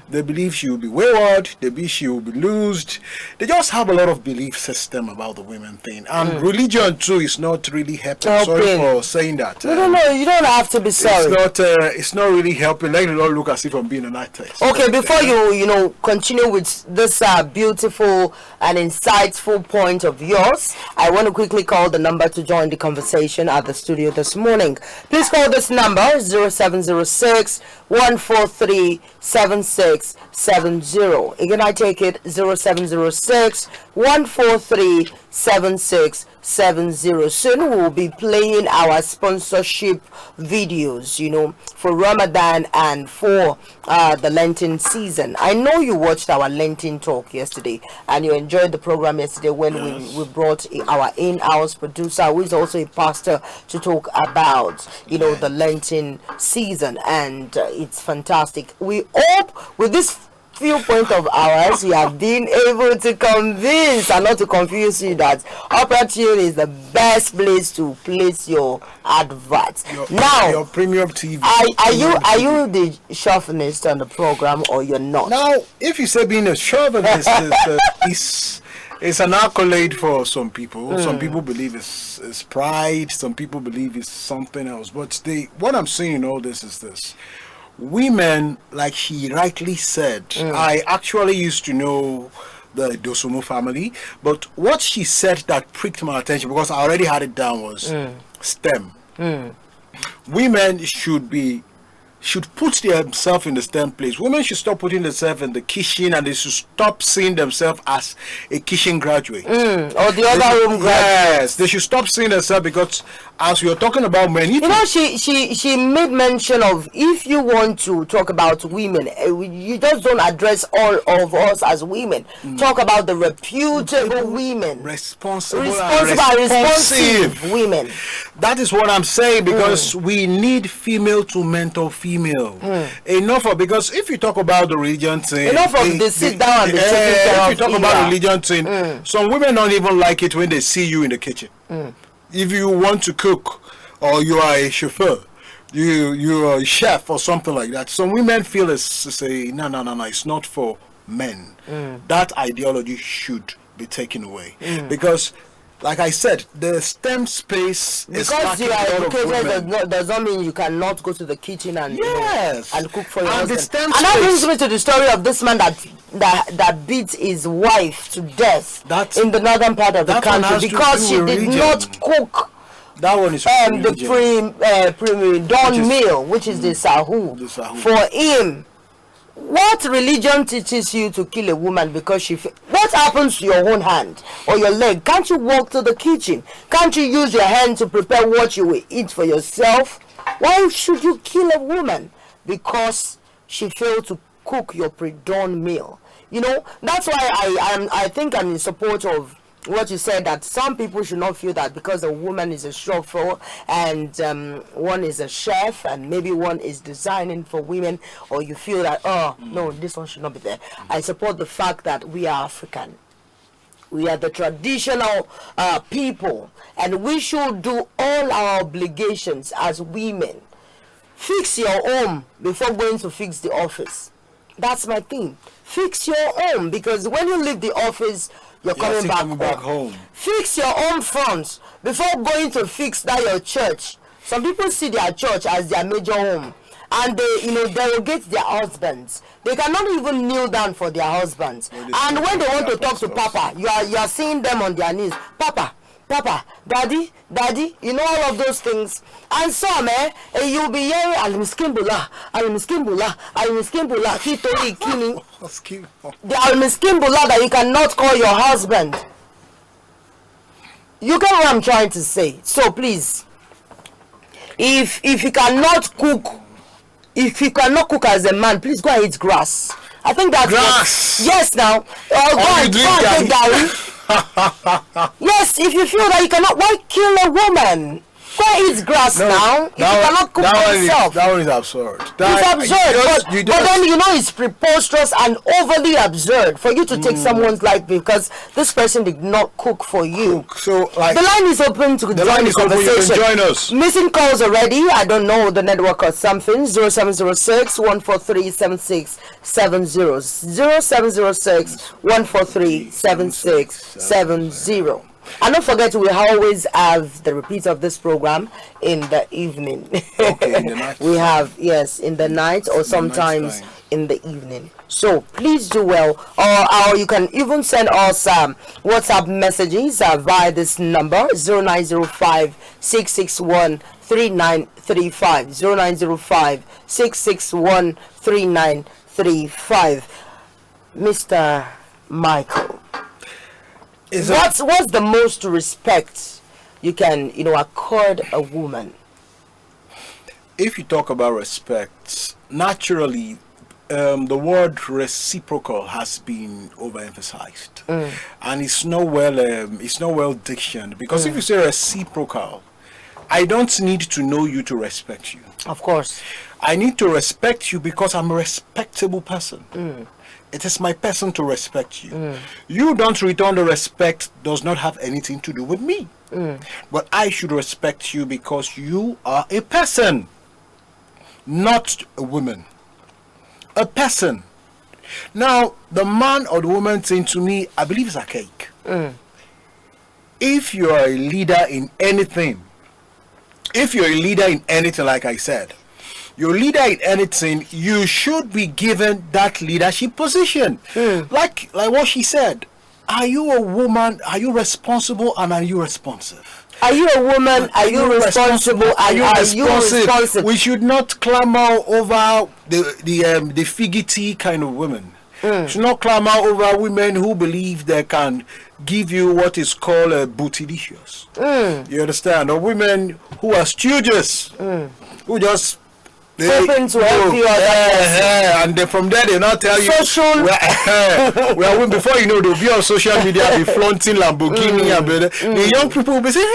They believe she will be wayward, they believe she will be loosed. They just have a lot of belief system about the women thing. And religion too is not really helping. Sorry for saying that. No, you don't have to be sorry. It's not really helping. Let it not look as if I'm being an artist. Okay, before you continue with this beautiful and insightful point of yours, I want to quickly call the number to join the conversation at the studio this morning. Please call this number 0706 143 7670. Again, I take it 0706 143 7670. Soon we'll be playing our sponsorship videos, for Ramadan and for the Lenten season. I know you watched our Lenten talk yesterday and you enjoyed the program yesterday when we brought our in-house producer, who is also a pastor, to talk about the Lenten season, and it's fantastic. We hope with this few point of ours we have been able to convince and not to confuse you that Opportune is the best place to place your adverts. Your premium TV. Are you the chauvinist on the program, or you're not? Now, if you say being a chauvinist is an accolade for some people. Some people believe it's pride. Some people believe it's something else. But what I'm saying in all this is this: women, like he rightly said, I actually used to know the Dosumu family, but what she said that pricked my attention, because I already had it down, was STEM. Women should put themselves in the STEM place. Women should stop putting themselves in the kitchen, and they should stop seeing themselves as a kitchen graduate. Or the other room graduate. Yes, they should stop seeing themselves, because as we are talking about men, she made mention of, if you want to talk about women, you just don't address all of us as women. Talk about the reputable women, responsive women. That is what I'm saying, because we need female to mentor female. Because if you talk about the religion thing, sit down and be taking care if you talk about religion thing, some women don't even like it when they see you in the kitchen. If you want to cook, or you are a chauffeur, you are a chef or something like that, some women feel no, it's not for men. That ideology should be taken away, because, like I said, the STEM space is because you are educated does not mean you cannot go to the kitchen and and cook for your husband. And that brings me to the story of this man that beat his wife to death in the northern part of the country because she did not cook. That one is the pre-dawn meal, which is the sahur, for him. What religion teaches you to kill a woman because what happens to your own hand or your leg? Can't you walk to the kitchen? Can't you use your hand to prepare what you will eat for yourself? Why should you kill a woman because she failed to cook your pre-dawn meal? That's why I think I'm in support of what you said, that some people should not feel that because a woman is a chauffeur and one is a chef and maybe one is designing for women, or you feel that, no, this one should not be there. I support the fact that we are African. We are the traditional people, and we should do all our obligations as women. Fix your home before going to fix the office. That's my thing. Fix your home, because when you leave the office, you're coming back home. Fix your home front before going to fix that your church. Some people see their church as their major home, and they, derogate their husbands. They cannot even kneel down for their husbands. And when they want to talk to Papa, you are seeing them on their knees. Papa, Daddy, all of those things. And some, you'll be hearing Al-Miskimbula, Kitori, the Al-Miskimbula that you cannot call your husband. You get what I'm trying to say. So please, if you cannot cook, as a man, please go and eat grass. I think that's grass. Yes, now. Go and take Gary. Yes, if you feel that you cannot, why kill a woman? Go and eat grass now. If you cannot cook yourself. That one is absurd. It's absurd. But then it's preposterous and overly absurd for you to take someone's life because this person did not cook for you. So the line is open to the line is open. You can join us. Missing calls already. I don't know the network or something. 0706 143 7670. 0706 143 7670. And don't forget, we always have the repeat of this program in the evening. Okay, in the night. We have, yes, in the night or sometimes in the evening. So please do well. Or you can even send us WhatsApp messages via this number 0905 661 3935. 0905 661 3935. Mr. Michael. What's the most respect you can accord a woman? If you talk about respect, naturally the word reciprocal has been overemphasized, and it's not well dictioned, because if you say reciprocal, I don't need to know you to respect you. Of course, I need to respect you because I'm a respectable person. It is my person to respect you. You don't return the respect does not have anything to do with me. But I should respect you because you are a person, not a woman. A person. Now, the man or the woman thing to me, I believe is archaic. If you are a leader in anything, like I said, you're a leader in anything, you should be given that leadership position. Like what she said. Are you a woman? Are you responsible? And are you responsive? Are you a woman? Are you responsible? Are you responsive? We should not clamor over the figgy kind of women. We should not clamor over women who believe they can give you what is called a bootylicious. You understand? Or women who are studious, who just open to help you and then from there they now tell you well, before you know, they'll be on social media, be flaunting Lamborghini and the young people will be saying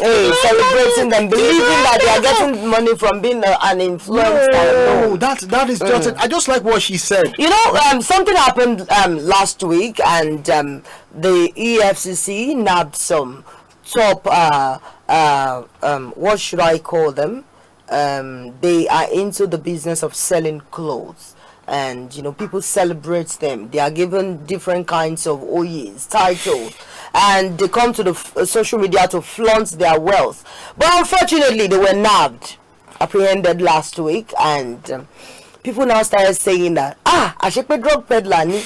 celebrating them, believing that they are getting money from being an influencer. No, that is just I just like what she said. Something happened last week, and the EFCC nabbed some top what should I call them? They are into the business of selling clothes, and people celebrate them. They are given different kinds of oyes, titles, and they come to the social media to flaunt their wealth. But unfortunately, they were nabbed, apprehended last week, and people now started saying that Ashekpe drug peddler ni,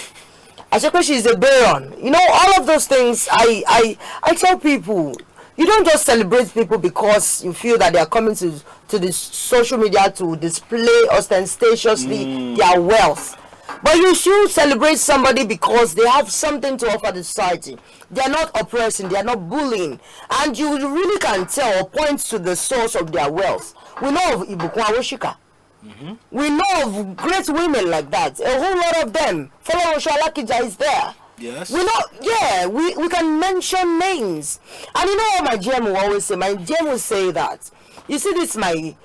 Ashekpe she's a baron. All of those things. I tell people, you don't just celebrate people because you feel that they are coming to the social media to display ostentatiously their wealth. But you should celebrate somebody because they have something to offer the society. They are not oppressing, they are not bullying. And you really can tell or point to the source of their wealth. We know of Ibukun Awoshika. We know of great women like that. A whole lot of them. Follow Oshalakija is there. Yes. We can mention names. And you know what my GM will always say? My GM will say that, you see, this is my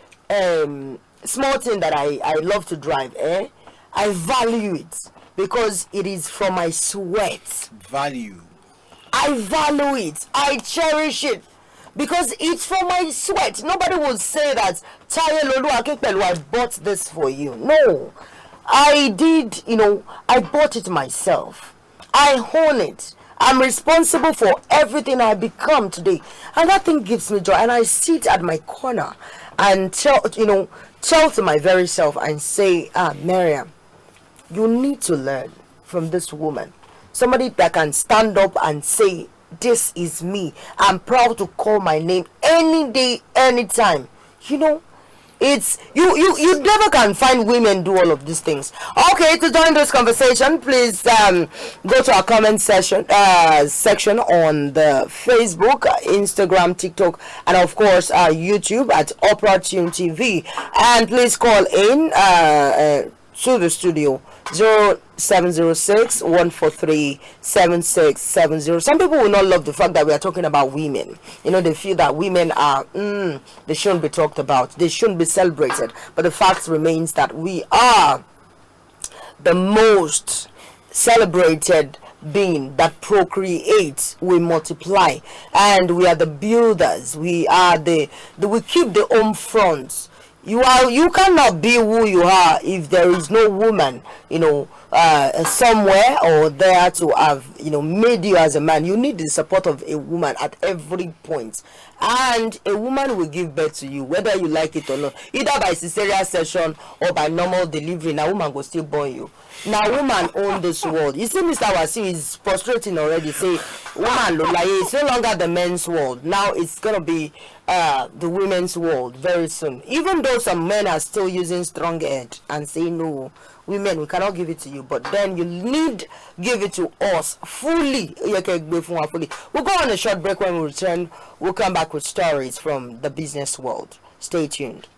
small thing that I love to drive. I value it because it is from my sweat. Value. I value it. I cherish it because it's from my sweat. Nobody will say that, Taye Lolu Akekpelu, I bought this for you. No. I did, I bought it myself. I own it. I'm responsible for everything I become today. And that thing gives me joy. And I sit at my corner and tell to my very self and say, Miriam, you need to learn from this woman. Somebody that can stand up and say, this is me. I'm proud to call my name any day, anytime. It's you never can find women do all of these things. Okay, to join this conversation, please go to our comment section on the Facebook, Instagram, TikTok, and of course YouTube at Opportune TV. And please call in to the studio 0706-143-7670. Some people will not love the fact that we are talking about women. They feel that women are they shouldn't be talked about, they shouldn't be celebrated. But the fact remains that we are the most celebrated being that procreates, we multiply, and we are the builders. We are we keep the home fronts. You cannot be who you are if there is no woman, somewhere or there to have, made you as a man. You need the support of a woman at every point. And a woman will give birth to you, whether you like it or not. Either by cesarean section or by normal delivery, now woman will still born you. Now woman own this world. You see, Mr. Wasi is frustrating already. Say, woman, it's no longer the men's world. Now it's going to be the women's world very soon. Even though some men are still using strong head and say, no, women, we cannot give it to you. But then you need give it to us fully. We'll go on a short break. When we return, we'll come back with stories from the business world. Stay tuned.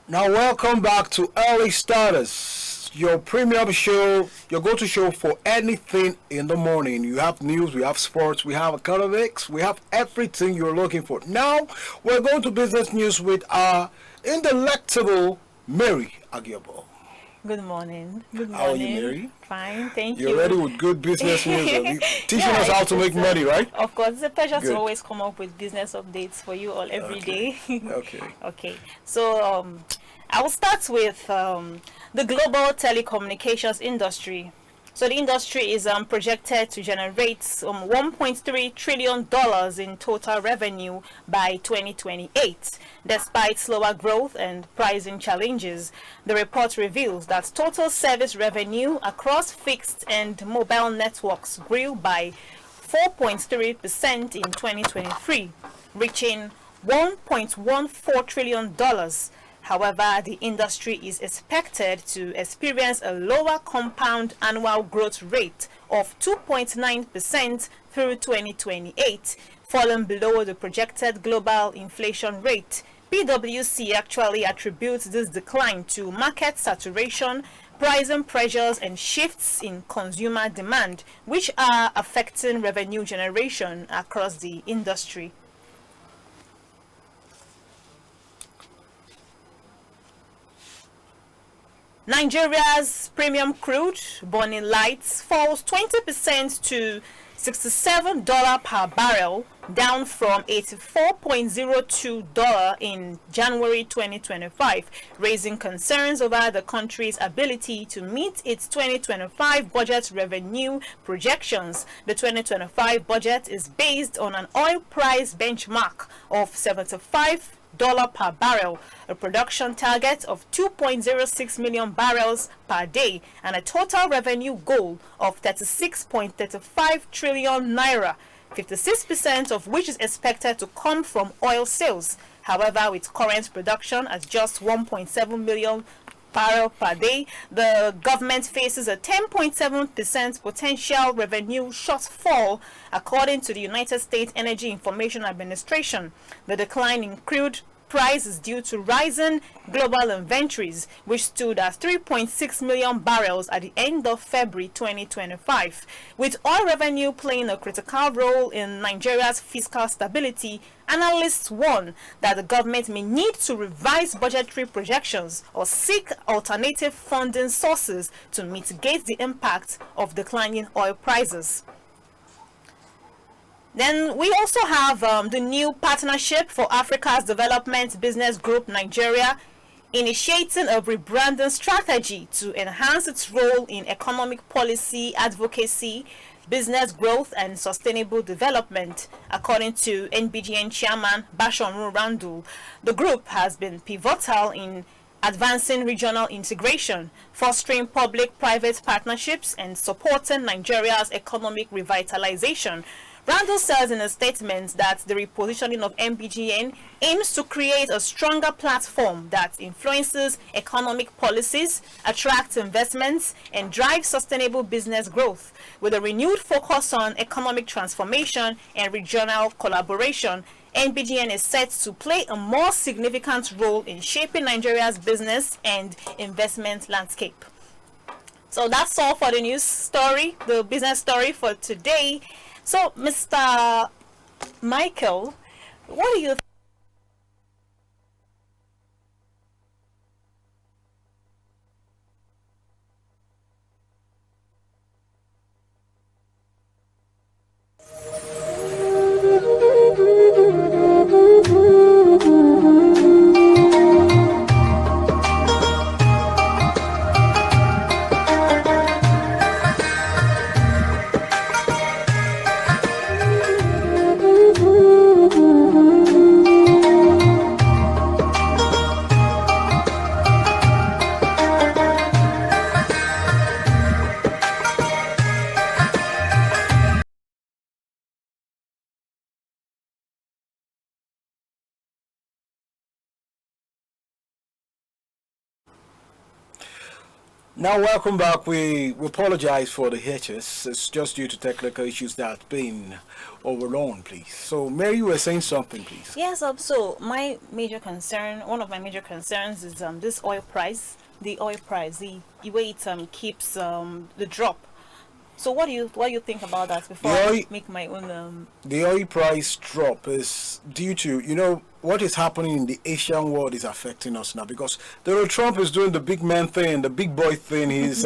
Now, welcome back to Early Starters, your premium show, your go-to show for anything in the morning. You have news, we have sports, we have economics, we have everything you're looking for. Now, we're going to business news with our indelectable Mary Agiobo. Good morning. Good morning. How are you, Mary? Fine, thank you. You're ready with good business news. Teaching us how to make money, right? Of course, it's a pleasure to always come up with business updates for you all every day. Okay. So I will start with the global telecommunications industry. So the industry is projected to generate $1.3 trillion in total revenue by 2028. Despite slower growth and pricing challenges, the report reveals that total service revenue across fixed and mobile networks grew by 4.3% in 2023, reaching $1.14 trillion. However, the industry is expected to experience a lower compound annual growth rate of 2.9% through 2028, falling below the projected global inflation rate. PwC actually attributes this decline to market saturation, pricing pressures, and shifts in consumer demand, which are affecting revenue generation across the industry. Nigeria's premium crude, Bonny Light, falls 20% to $67 per barrel, down from $84.02 in January 2025, raising concerns over the country's ability to meet its 2025 budget revenue projections. The 2025 budget is based on an oil price benchmark of $75 per barrel, a production target of 2.06 million barrels per day, and a total revenue goal of 36.35 trillion naira, 56% of which is expected to come from oil sales. However, with current production at just 1.7 million barrels per day, the government faces a 10.7% potential revenue shortfall, according to the United States Energy Information Administration. The decline in crude price is due to rising global inventories, which stood at 3.6 million barrels at the end of February 2025. With oil revenue playing a critical role in Nigeria's fiscal stability, analysts warn that the government may need to revise budgetary projections or seek alternative funding sources to mitigate the impact of declining oil prices. Then we also have the new Partnership for Africa's Development Business Group Nigeria, initiating a rebranding strategy to enhance its role in economic policy advocacy, business growth, and sustainable development, according to NBGN chairman Bashorun Randall. The group has been pivotal in advancing regional integration, fostering public-private partnerships, and supporting Nigeria's economic revitalization. Randall says in a statement that the repositioning of NBGN aims to create a stronger platform that influences economic policies, attracts investments, and drives sustainable business growth. With a renewed focus on economic transformation and regional collaboration, NBGN is set to play a more significant role in shaping Nigeria's business and investment landscape. So that's all for the news story, the business story for today. So, Mr. Michael, what do you think? Now, welcome back. We apologize for the hitches. It's just due to technical issues that have been overrun, please. So, Mary, you were saying something, please. Yes, so my major concern, one of my major concerns is this oil price, the way it keeps the drop. So what do you think about that before I make my own? The oil price drop is due to, what is happening in the Asian world is affecting us now, because Donald Trump is doing the big man thing, the big boy thing. He's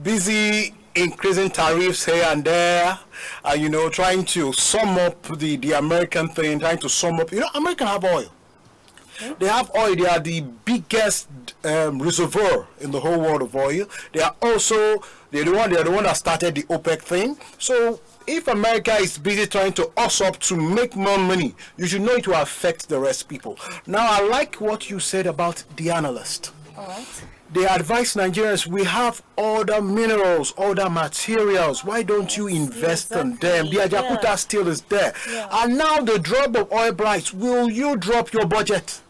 busy increasing tariffs here and there, and trying to sum up the American thing, trying to sum up. America have oil. They have oil. They are the biggest reservoir in the whole world of oil. They are also they're the one that started the OPEC thing. So if America is busy trying to us up to make more money, you should know it will affect the rest people. Now, I like what you said about the analyst. All right. They advise Nigerians, we have other minerals, other materials. Why don't you invest in them? The Ajakuta steel is there. Yeah. And now the drop of oil price, will you drop your budget?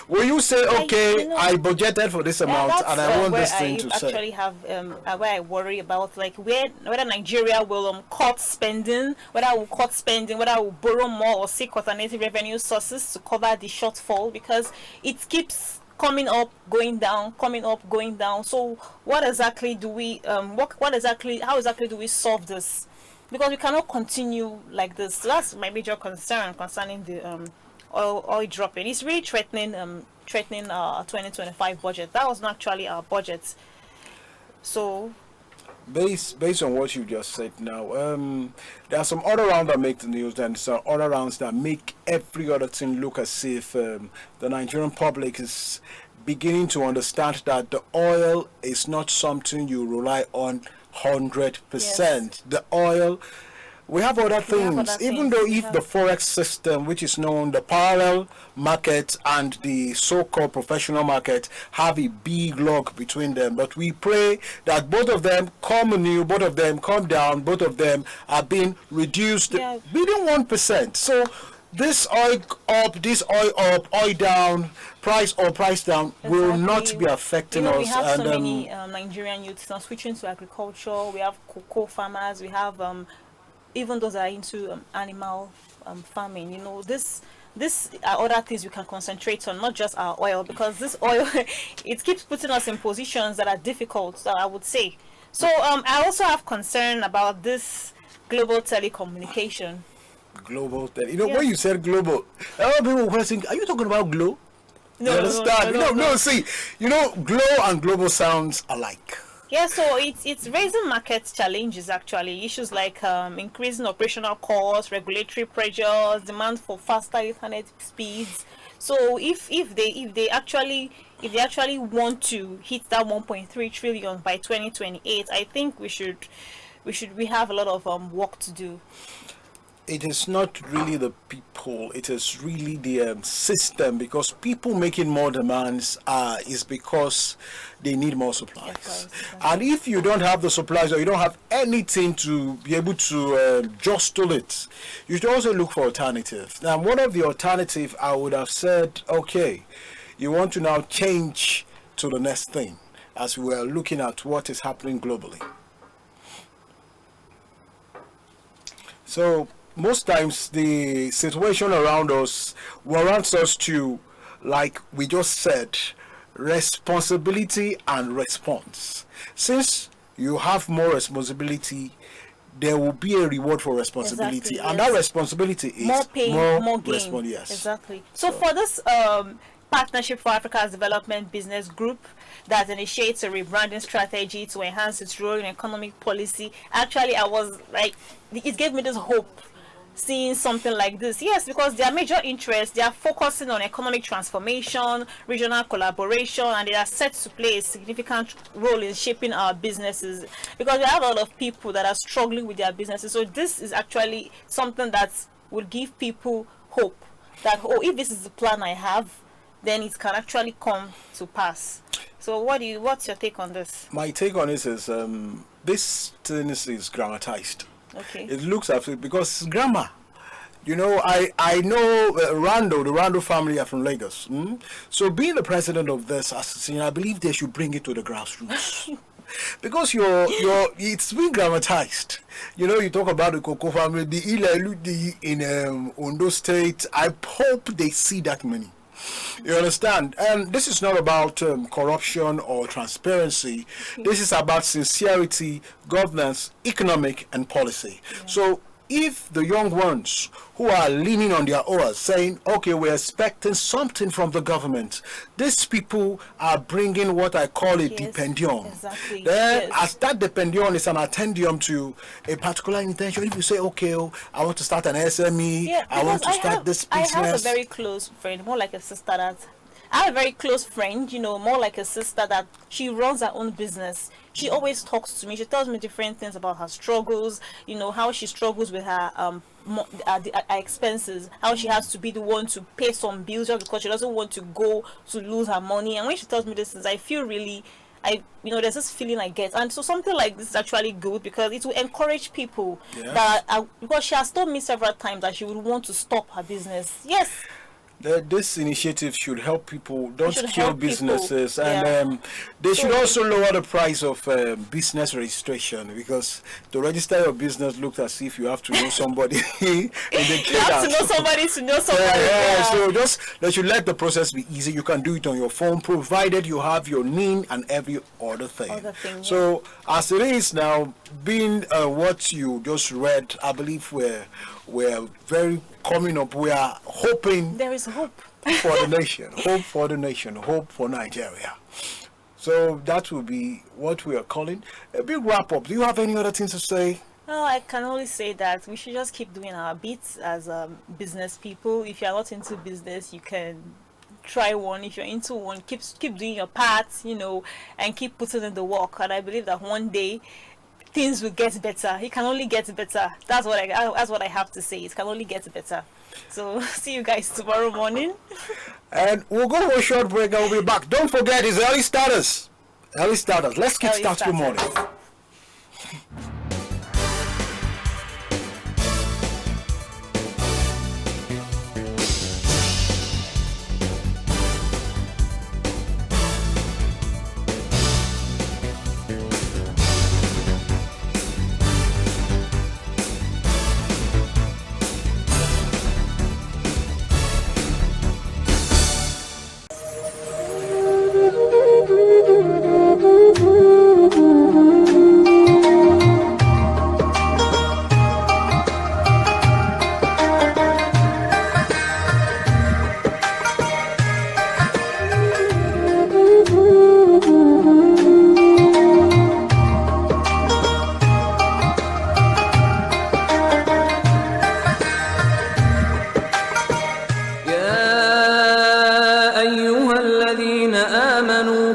Will you say, okay, I budgeted for this amount and I want this thing to say? Actually have where I worry about like whether Nigeria will cut spending, whether I will cut spending, whether I will borrow more or seek alternative revenue sources to cover the shortfall, because it keeps coming up, going down, coming up, going down. So what exactly do we how exactly do we solve this? Because we cannot continue like this. So that's my major concern concerning the oil dropping. It's really threatening our 2025 budget. That was not actually our budget. So based on what you just said now, there are some other rounds that make the news, and some other rounds that make every other thing look as if the Nigerian public is beginning to understand that the oil is not something you rely on 100%. Yes. The oil, we have other things, even though if the forex system, which is known, the parallel market and the so-called professional market, have a big log between them. But we pray that both of them come anew, both of them come down, both of them are being reduced within 1%. So this oil up, oil down, price up, price down will not be affecting us. We have so many Nigerian youths now switching to agriculture. We have cocoa farmers. We have even those that are into animal farming. You know, this are other things we can concentrate on, not just our oil, because this oil it keeps putting us in positions that are difficult, I would say. So I also have concern about this global telecommunication. Global when you said global, a lot of people were thinking, are you talking about glow? No, you understand? No, see, glow and global sounds alike. Yeah, so it's raising market challenges, actually. Issues like increasing operational costs, regulatory pressures, demand for faster internet speeds. So if they actually want to hit that 1.3 trillion by 2028, I think we have a lot of work to do. It is not really the people, it is really the system, because people making more demands is because they need more supplies. Exactly. And if you don't have the supplies, or you don't have anything to be able to jostle it, you should also look for alternatives. Now, one of the alternatives, I would have said, okay, you want to now change to the next thing, as we are looking at what is happening globally. So most times the situation around us warrants us to, like we just said, responsibility and response. Since you have more responsibility, there will be a reward for responsibility. Exactly, and that responsibility is more pain, more gain. Yes. Exactly. So for this Partnership for Africa's Development Business Group that initiates a rebranding strategy to enhance its role in economic policy, actually I was like, it gave me this hope seeing something like this. Yes, because their major interests, they are focusing on economic transformation, regional collaboration, and they are set to play a significant role in shaping our businesses, because we have a lot of people that are struggling with their businesses. So this is actually something that will give people hope that, oh, if this is the plan I have, then it can actually come to pass. So what's your take on this? My take on this is this thing is grammatized. Okay. It looks after it because it's grammar. I know the Rando family are from Lagos. So being the president of this association, I believe they should bring it to the grassroots. Because it's been grammatized. You talk about the Cocoa family, the Ileludi in Ondo State. I hope they see that money. You understand? And this is not about corruption or transparency. This is about sincerity, governance, economic, and policy. Yeah. So if the young ones who are leaning on their oars saying, okay, we're expecting something from the government, these people are bringing what I call a dependium. Exactly. Then as that dependium is an attendium to a particular intention, if you say, okay, I want to start an SME, I want to start this business. I have a very close friend, more like a sister that I have a very close friend, more like a sister that she runs her own business. She always talks to me. She tells me different things about her struggles, how she struggles with her expenses, how she has to be the one to pay some bills just because she doesn't want to go to lose her money. And when she tells me this, I feel really, there's this feeling I get. And so something like this is actually good because it will encourage people that, because she has told me several times that she would want to stop her business. Yes. this initiative should help people, don't should kill help people. businesses, Yeah. and they should also lower the price of business registration, because to register your business looks as if you have to know somebody in the You have to know somebody to know somebody. yeah. So just they should let the process be easy. You can do it on your phone, provided you have your NIN and every other thing. So as it is now, being what you just read, I believe we're very coming up. We are hoping There is hope for the nation, hope for the nation, hope for Nigeria. So that will be what we are calling a big wrap up. Do you have any other things to say? Well, I can only say that we should just keep doing our bits as business people. If you're not into business, you can try one. If you're into one, keep doing your part, and keep putting in the work. And I believe that one day things will get better. It can only get better. That's what I have to say. It can only get better. So see you guys tomorrow morning. And we'll go for a short break and we'll be back. Don't forget, it's early starters. Early starters. Let's kick start your morning.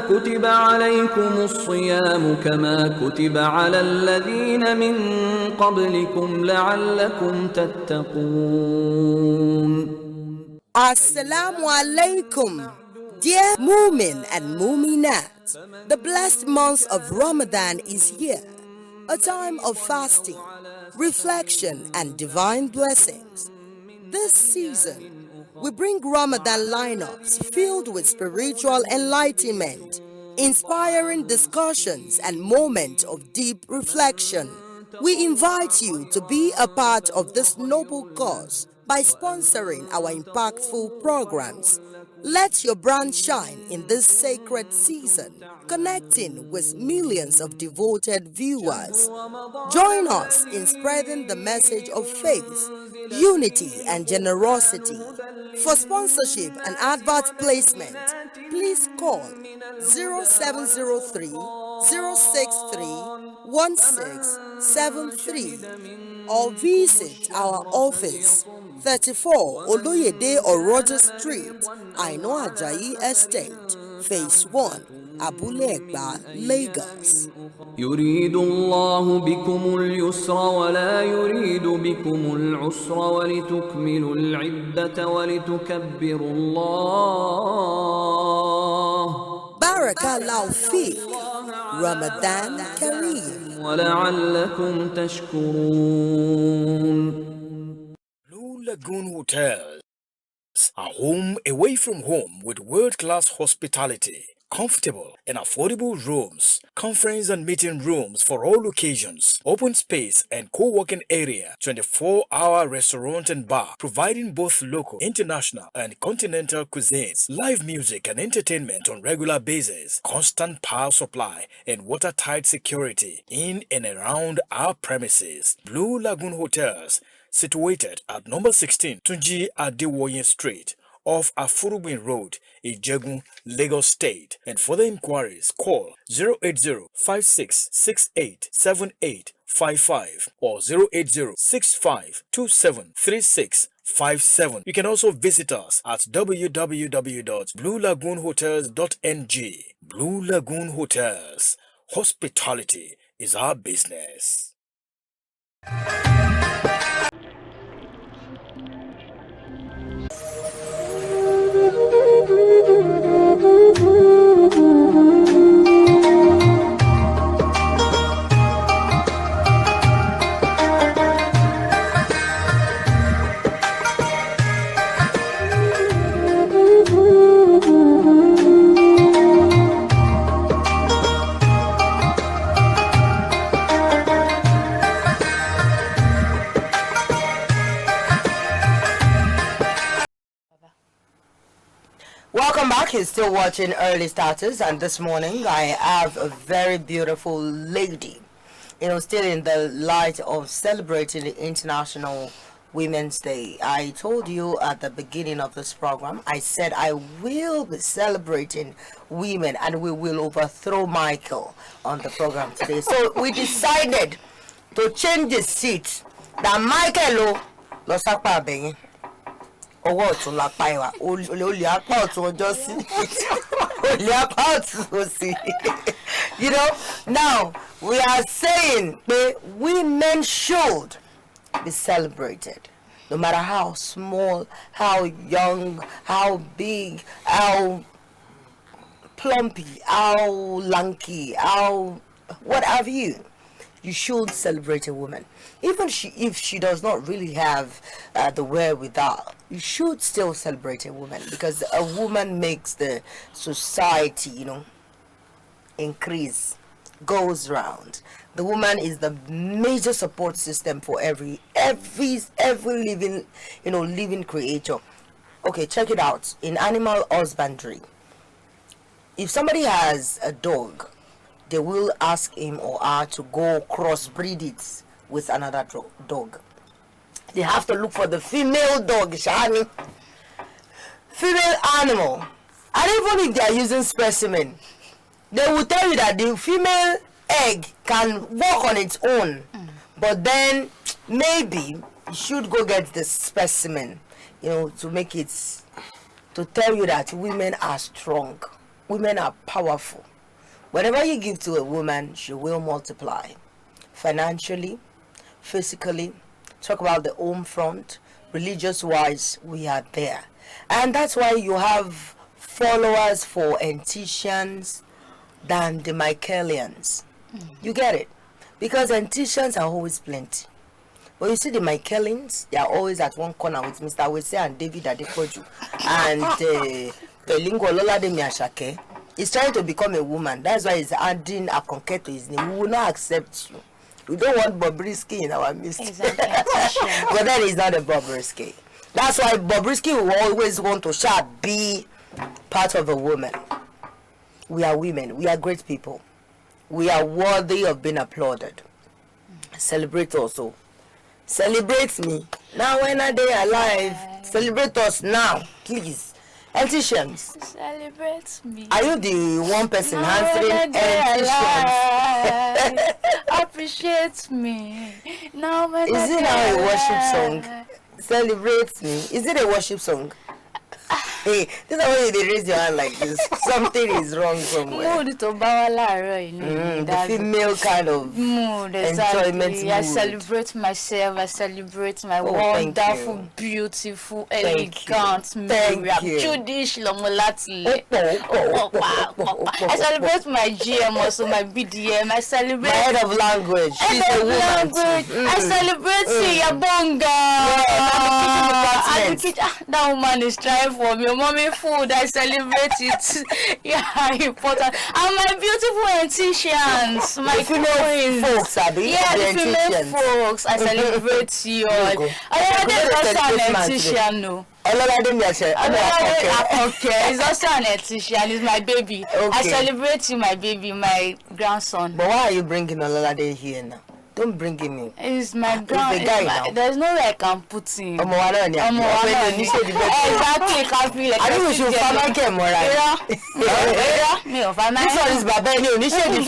كتب عليكم الصيام كما كتب على الذين من قبلكم لعلكم تتقون. Assalamu alaikum, dear Mu'min and Mu'minat. The blessed month of Ramadan is here, a time of fasting, reflection and divine blessings. This season, we bring Ramadan lineups filled with spiritual enlightenment, inspiring discussions and moments of deep reflection. We invite you to be a part of this noble cause by sponsoring our impactful programs. Let your brand shine in this sacred season, connecting with millions of devoted viewers. Join us in spreading the message of faith, unity, and generosity. For sponsorship and advert placement, please call 0703 063 1673 or visit our office 34 Oloyede Oroja Street, Aino Ajayi Estate, Phase 1, Abule Egba, Lagos. يريد الله بكم اليسر ولا يريد بكم العسر ولتكملوا العدة ولتكبروا الله. Barakallahu Fi, Ramadan Kareem. ولعلكم تشكرون. Blue Lagoon Hotels, a home away from home with world-class hospitality, comfortable and affordable rooms, conference and meeting rooms for all occasions, open space and co-working area, 24-hour restaurant and bar, providing both local, international and continental cuisines, live music and entertainment on regular basis, constant power supply and watertight security in and around our premises. Blue Lagoon Hotels, situated at number 16 Tunji Adewoye Street, off Afurubin Road, Ijegun, Lagos State. And for the inquiries, call 080-5668-7855 or 080-6527-3657. You can also visit us at www.bluelagoonhotels.ng. Blue Lagoon Hotels. Hospitality is our business. you're still watching Early Starters, and this morning I have a very beautiful lady, still in the light of celebrating the International Women's Day. I told you at the beginning of this program, I said I will be celebrating women and we will overthrow Michael on the program today. So we decided to change the seat. That Michael lo sapa beyin. Owo otun la pa iwa. Oli apa otun ojo si. Oli apa otun si. Now we are saying that women should be celebrated, no matter how small, how young, how big, how plumpy, how lanky, how what have you. You should celebrate a woman, even if she does not really have the wherewithal. You should still celebrate a woman, because a woman makes the society, increase, goes round. The woman is the major support system for every living, living creature. Okay, check it out. In animal husbandry, if somebody has a dog, they will ask him or her to go crossbreed it with another dog. They have to look for the female dog, Shani. Female animal. And even if they are using specimen, they will tell you that the female egg can walk on its own. But then maybe you should go get the specimen, to make it, to tell you that women are strong. Women are powerful. Whatever you give to a woman, she will multiply. Financially, physically, talk about the home front, religious-wise, we are there. And that's why you have followers for Anticians than the Michaelians. You get it? Because Anticians are always plenty. But you see the Michaelians, they are always at one corner with Mr. Wese and David Adepoju. And Pelingo Lola de Miashake. He's trying to become a woman. That's why he's adding a conquer to his name. We will not accept you. We don't want Bobrisky in our midst. Exactly. But then he's not a Bobrisky. That's why Bobrisky will always want to be part of a woman. We are women. We are great people. We are worthy of being applauded. Celebrate also. Celebrate me. Now when are they alive? Celebrate us now, please. Anticians. Celebrate me. Are you the one person answering Anticians? Appreciate me. Now when is it now a worship song? Celebrate me. Is it a worship song? Hey, this is when they raise your hand like this. Something is wrong somewhere. Mood to bawala, the female kind of mood, enjoyment mood. I celebrate myself. I celebrate my wonderful, beautiful, elegant Miriam. Judish Lomolati. I celebrate my GM, also my BDM. I celebrate my head of language. She's a woman. I celebrate Yabonga. That woman is trying for me. Mommy food, I celebrate it. Yeah, important. And my beautiful Anticians, my female folks, Abby. Yeah, the female folks, I celebrate you all. I also an Antician, no. Okay, he's also an Antician. He's my baby. Okay. I celebrate you, my baby, my grandson. But why are you bringing Ololade here now? Don't bring him in. He's my guy. There's no way I can put him. Exactly. Can't feel like I think we should find my game, right? This one is Babeni. You should be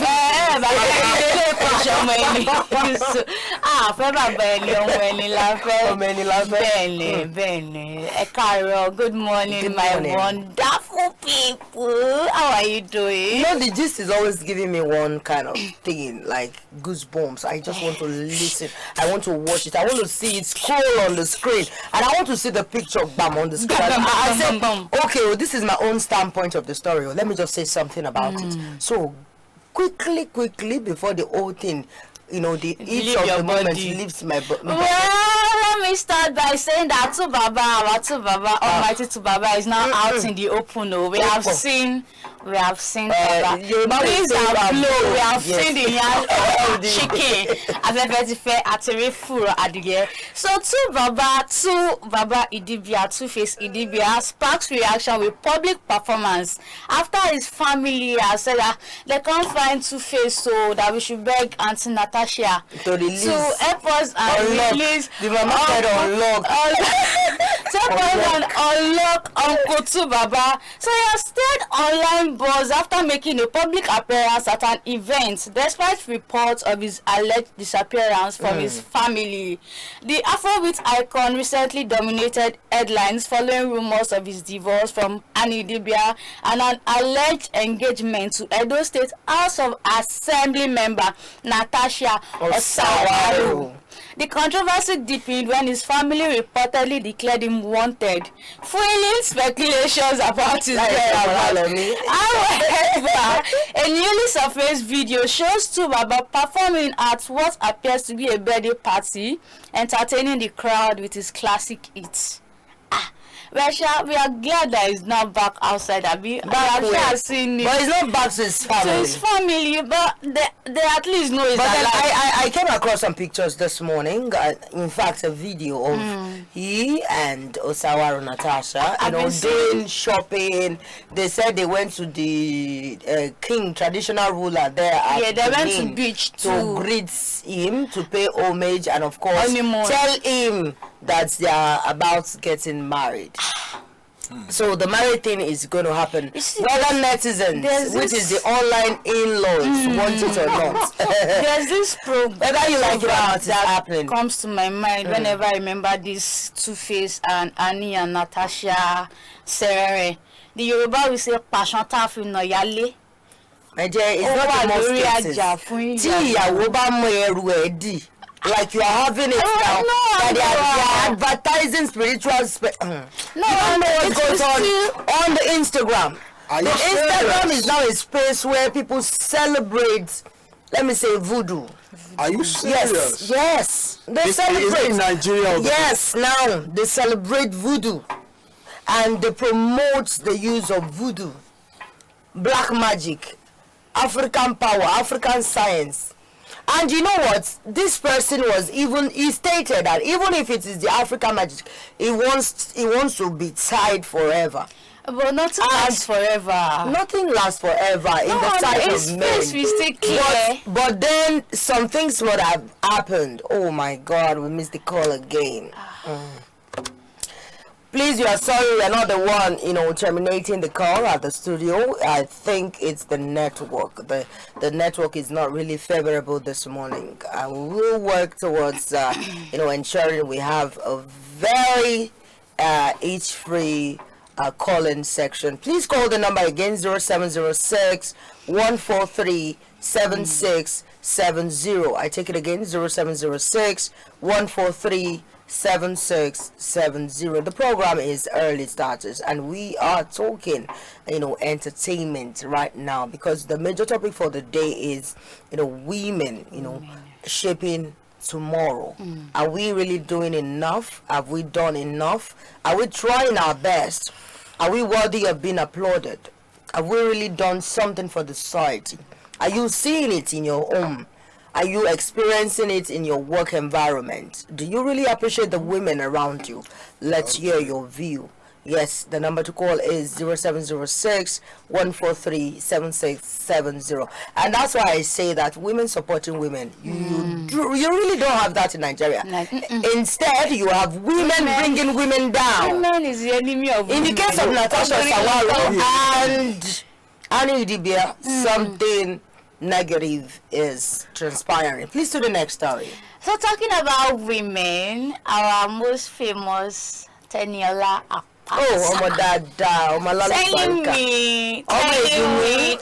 Good morning, my wonderful people. How are you doing? The gist is always giving me one kind of thing, like goosebumps. I just want to listen. I want to watch it. I want to see it scroll on the screen, and I want to see the picture bam on the screen. I said, okay, well, this is my own standpoint of the story. Let me just say something about it. So quickly before the whole thing, the each of the moment leaves my body. Well, let me start by saying that Almighty Baba is now out in the open. We have seen we have seen Baba. Please blow, we have seen the yam chicken. Afefetife Atiri Furo Adige. So two Baba Idibia, Two-Face Idibia sparks reaction with public performance after his family has said that they can't find Two-Face, so that we should beg Auntie Natasha to help us and release. The mama said unlock. Unlock Uncle Two Baba. So he has stayed online buzz after making a public appearance at an event, despite reports of his alleged disappearance from his family. The Afrobeat icon recently dominated headlines following rumors of his divorce from Annie Idibia and an alleged engagement to Edo State House of Assembly member Natasha Osawaru. The controversy deepened when his family reportedly declared him wanted, fueling speculations about his death. However, a newly surfaced video shows Two Baba performing at what appears to be a birthday party, entertaining the crowd with his classic hits. We are glad that he's not back outside. Seen it. But he's not back to his family. To his family, but they at least know he's alive. I came across some pictures this morning. In fact, a video of he and Osawaru Natasha, doing shopping. They said they went to the king, traditional ruler there at they went to beach to greet him, to pay homage, and of course tell him that they are about getting married. So the married thing is going to happen. Whether netizens, which is the online in-laws, want it or not. There's this program whether you like it or not, it's happening. Comes to my mind whenever I remember this Two-Face and Annie and Natasha Serere. The Yoruba will say passion tafu no yale. My dear, it's not the most cases. Like you are having it now. They are advertising spiritual. You don't know what goes on the Instagram. The Instagram is now a space where people celebrate, let me say, voodoo. Are you serious? Yes. They celebrate. In Nigeria. Yes, now they celebrate voodoo. And they promote the use of voodoo, black magic, African power, African science. And you know what? This person he stated that even if it is the African magic, he wants to be tied forever. But nothing lasts forever. Nothing lasts forever in the sight of men. We stay clear. But then some things would have happened. Oh my God, we missed the call again. Please, you are sorry we are not the one, terminating the call at the studio. I think it's the network. The network is not really favorable this morning. We will work towards, ensuring we have a very age-free call-in section. Please call the number again, 0706 143 7670. I take it again, 0706 143 7670. The program is Early Starters, and we are talking entertainment right now, because the major topic for the day is women shaping tomorrow. Are we really doing enough? Have we done enough? Are we trying our best? Are we worthy of being applauded? Have we really done something for the society? Are you seeing it in your home? Are you experiencing it in your work environment? Do you really appreciate the women around you? Let's hear your view. Yes, the number to call is 0706 143 7670. And that's why I say that women supporting women, you really don't have that in Nigeria. Instead, you have women bringing women down. Women is the enemy of women. In the case of Natasha Osawaru and Annie Idibia, something negative is transpiring. Please to the next story. So talking about women, our most famous Teniola Akpata. Oh, my dad, my telling me, telling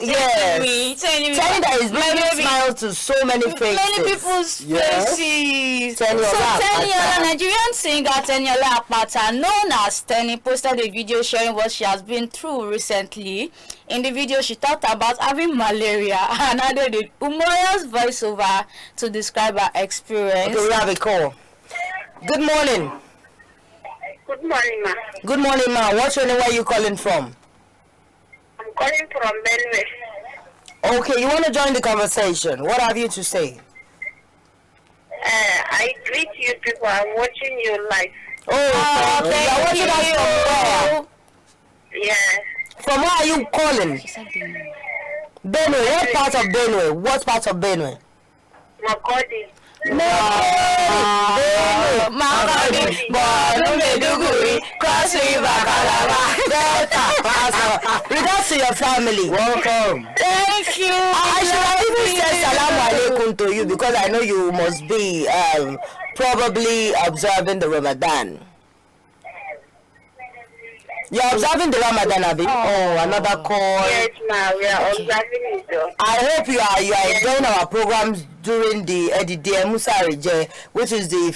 that is bringing smile to so many faces. Many people's faces. Teniola, Nigerian singer Teniola Akpata, known as Tenny, posted a video showing what she has been through recently. In the video, she talked about having malaria and added a humorous voiceover to describe her experience. Okay, we have a call. Good morning. Good morning, ma. Good morning, ma. What's your name? Where are you calling from? I'm calling from Benue. Okay, you want to join the conversation? What have you to say? I greet you people. I'm watching you live. Oh, okay. You're watching us from where? Yeah. From where are you calling? Benue. What part of Benue? What part of Benue? Makodi. Makodi. Maiduguri. Cross River, Calabar. Delta. Regards to your family. Welcome. Thank you. I should even say salamu alaikum to you because I know you must be probably observing the Ramadan. You're observing the Ramadan, Abi? Oh, another call. Yes, ma. We are observing it. Though. I hope you are enjoying our programs during the Musa Reje, which is the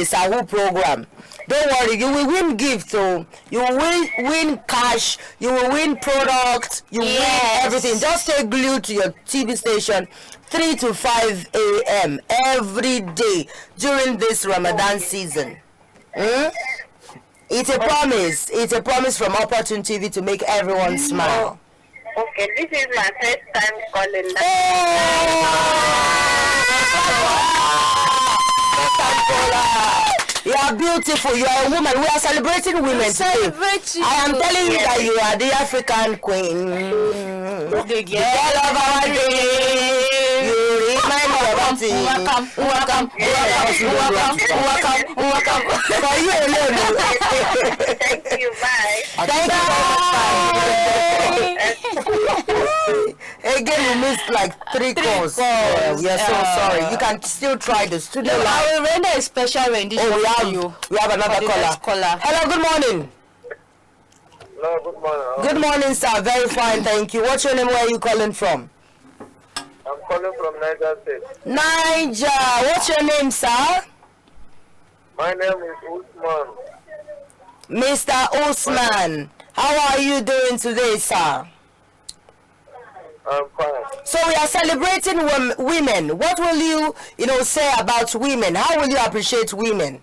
Sahu program. Don't worry, you will win gifts, so you will win cash, you will win products, you will win everything. Just stay glued to your TV station 3 to 5 a.m. every day during this Ramadan season. It's a promise. It's a promise from Opportune TV to make everyone smile. Okay, this is my first time calling. You are beautiful. You are a woman. We are celebrating women today. I am telling you that you are the African queen. The girl of our day. You remind me of that thing. Welcome. For you alone. Thank you. Bye. Thank you. Again, we missed like three calls. We are so sorry. You can still try the studio line. I will render a special rendition for you. We have another caller. Hello, good morning. Hello, good morning. Good morning, sir. Very fine, thank you. What's your name? Where are you calling from? I'm calling from Niger State. Niger. What's your name, sir? My name is Usman. Mr. Usman. How are you doing today, sir? I'm fine. So we are celebrating women. What will you, say about women? How will you appreciate women?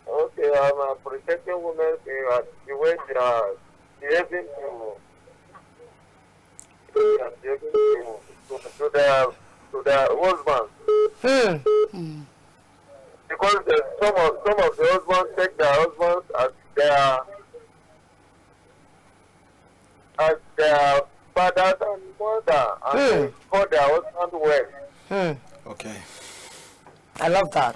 Okay, I'm appreciating women the way they are behaving to their husbands. Because some of the husbands take their husbands as their fathers and mother, and they call their husband well. Okay. I love that.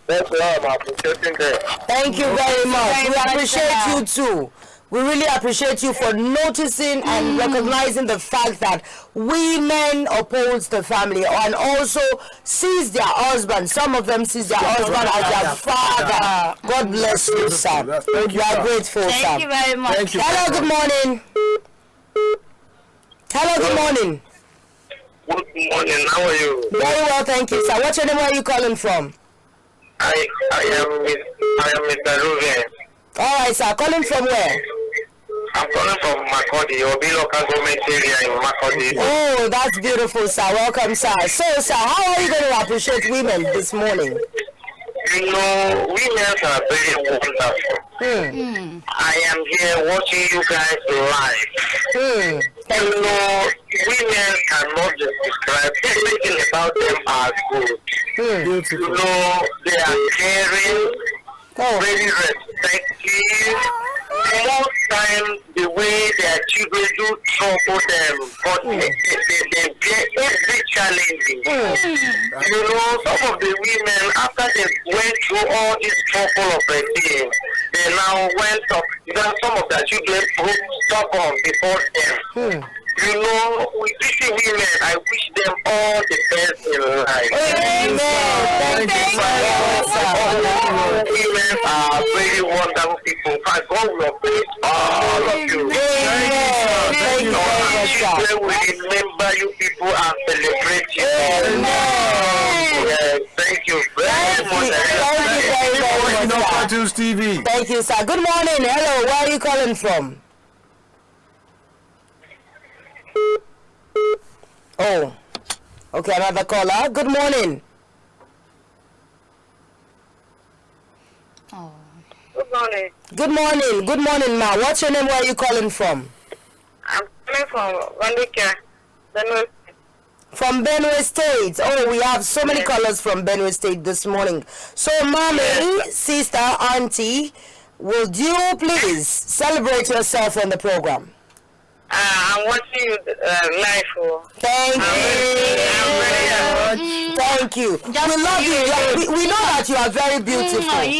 That's why I'm appreciating them. Thank you very much. We appreciate you too. We really appreciate you for noticing and recognizing the fact that women oppose the family and also sees their husband. Some of them sees their husband as their father. God bless you, sir. We are grateful, sir. Thank you very much. Thank you. Hello, good morning. Hello, good morning. Good morning, how are you? Very well, thank you, sir. What's your name? Where are you calling from? I am Mr. Ruben. All right, sir. Calling from where? I'm calling from Makodi, Obi local government area in Makodi. Oh, that's beautiful, sir. Welcome, sir. So, sir, how are you going to appreciate women this morning? You know, women are very wonderful. I am here watching you guys live. You know, women cannot just describe everything about them as good. You know, they are caring, very respectful. Most times, the way their children do trouble them, but they bear every challenging. You know, some of the women, after they went through all this trouble of a day, they now went up. Some of their children broke stubborn before them. You know, with these women, I wish them all the best in life. Amen. Thank you so much. Women are very wonderful people. God will bless all of you. Thank you very much, sir. We remember you people and celebrate you. Thank you very much. Thank you, TV. Thank you, sir. Good morning. Hello, where are you calling from? Oh, okay, another caller. Good morning. Good morning. Good morning. Good morning, ma. What's your name? Where are you calling from? I'm coming from Wanika, Benue. From Benue State. Oh, we have so many callers from Benue State this morning. So, mommy, sister, auntie, would you please celebrate yourself on the program? I'm watching you live. Thank you. Thank you. We love you. We know that you are very beautiful. And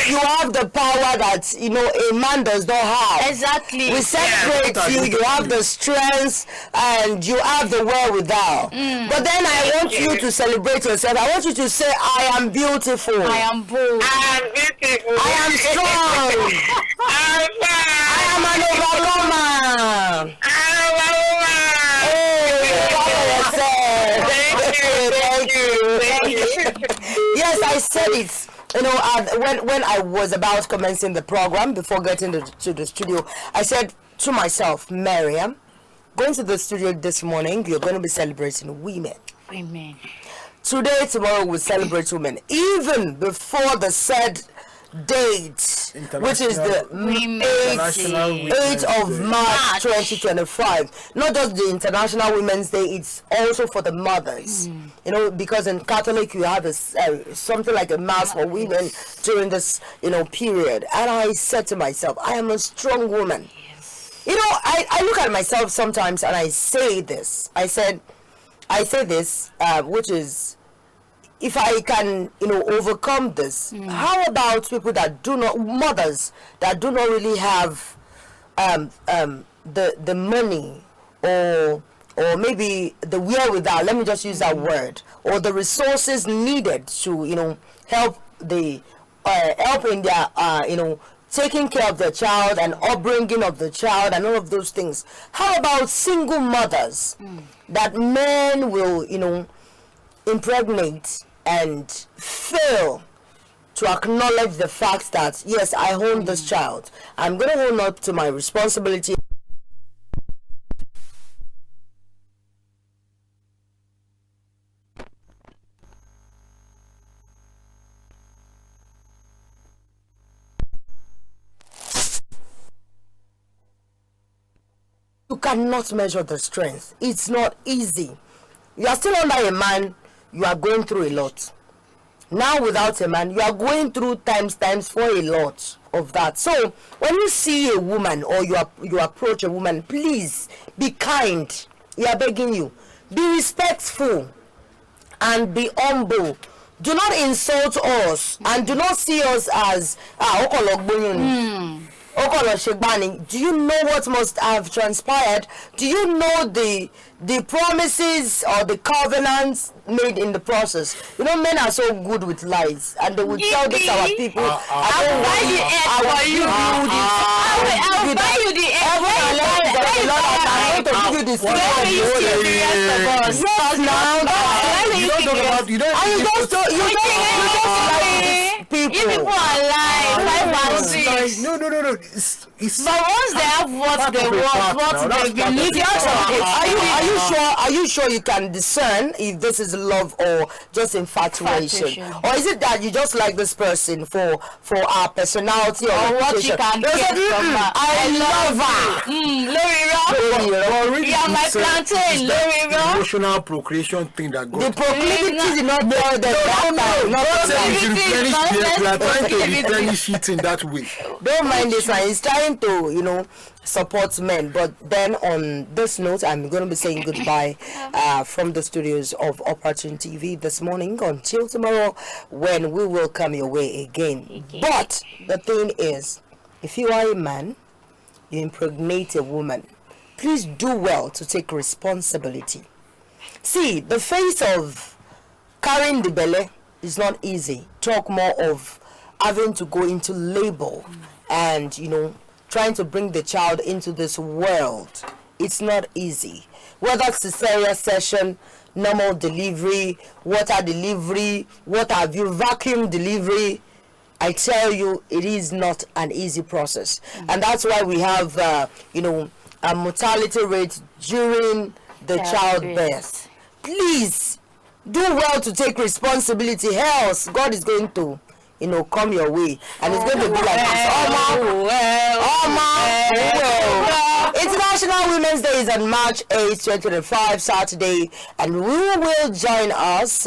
you have the power that a man does not have. Exactly. We celebrate you. You have the strength and you have the wherewithal. But then I want you to celebrate yourself. I want you to say, I am beautiful. I am bold. I am beautiful. I am strong. I am an overcomer. Thank you. Yes, I said it. When I was about commencing the program, before getting to the studio, I said to myself, Miriam, going to the studio this morning, you're going to be celebrating women. Amen. Today, tomorrow, we'll celebrate women. Even before the said date, which is the 8th of March 2025. Not just the International Women's Day, it's also for the mothers. Because in Catholic you have something like a mass for women during this period. And I said to myself, I am a strong woman. I look at myself sometimes and I say this. I say this, which is, if I can, overcome this, how about people that mothers that do not really have the money or maybe the wherewithal, let me just use that word, or the resources needed to, help in their, taking care of the child and upbringing of the child and all of those things. How about single mothers that men will, impregnate and fail to acknowledge the fact that, yes, I own this child. I'm going to own up to my responsibility. You cannot measure the strength. It's not easy. You are still under a man. You are going through a lot. Now without a man, you are going through times for a lot of that. So when you see a woman or you approach a woman, please be kind. We are begging you. Be respectful and be humble. Do not insult us and do not see us as do you know what must have transpired? Do you know the promises or the covenants made in the process? Men are so good with lies, and they will tell this our people. I will buy the egg for you. I will buy you the egg. I'm going to give you the secret of the whole. Yes, now. You don't people. You people are lying. 5 and 6. No. But once they have what they want, what they believe, are you sure you can discern if this is love or just infatuation? Or is it that you just like this person for our personality or what you can get from her? I love her. Lorira, you are my plantain. Lorira, emotional procreation thing that goes. The proclivity is not there. We are trying to replenish it in that way. Don't mind this one. He's trying to, support men. But then on this note, I'm going to be saying goodbye from the studios of Opportunity TV this morning until tomorrow when we will come your way again. But the thing is, if you are a man, you impregnate a woman, please do well to take responsibility. See, the face of carrying the belly is not easy. Talk more of having to go into labor and, trying to bring the child into this world. It's not easy. Whether cesarean section, normal delivery, water delivery, what have you, vacuum delivery, I tell you, it is not an easy process. And that's why we have, a mortality rate during the childbirth. Please, do well to take responsibility, else God is going to come your way, and it's going to be like this. International Women's Day is on March 8th, 2025, Saturday, and we will join us,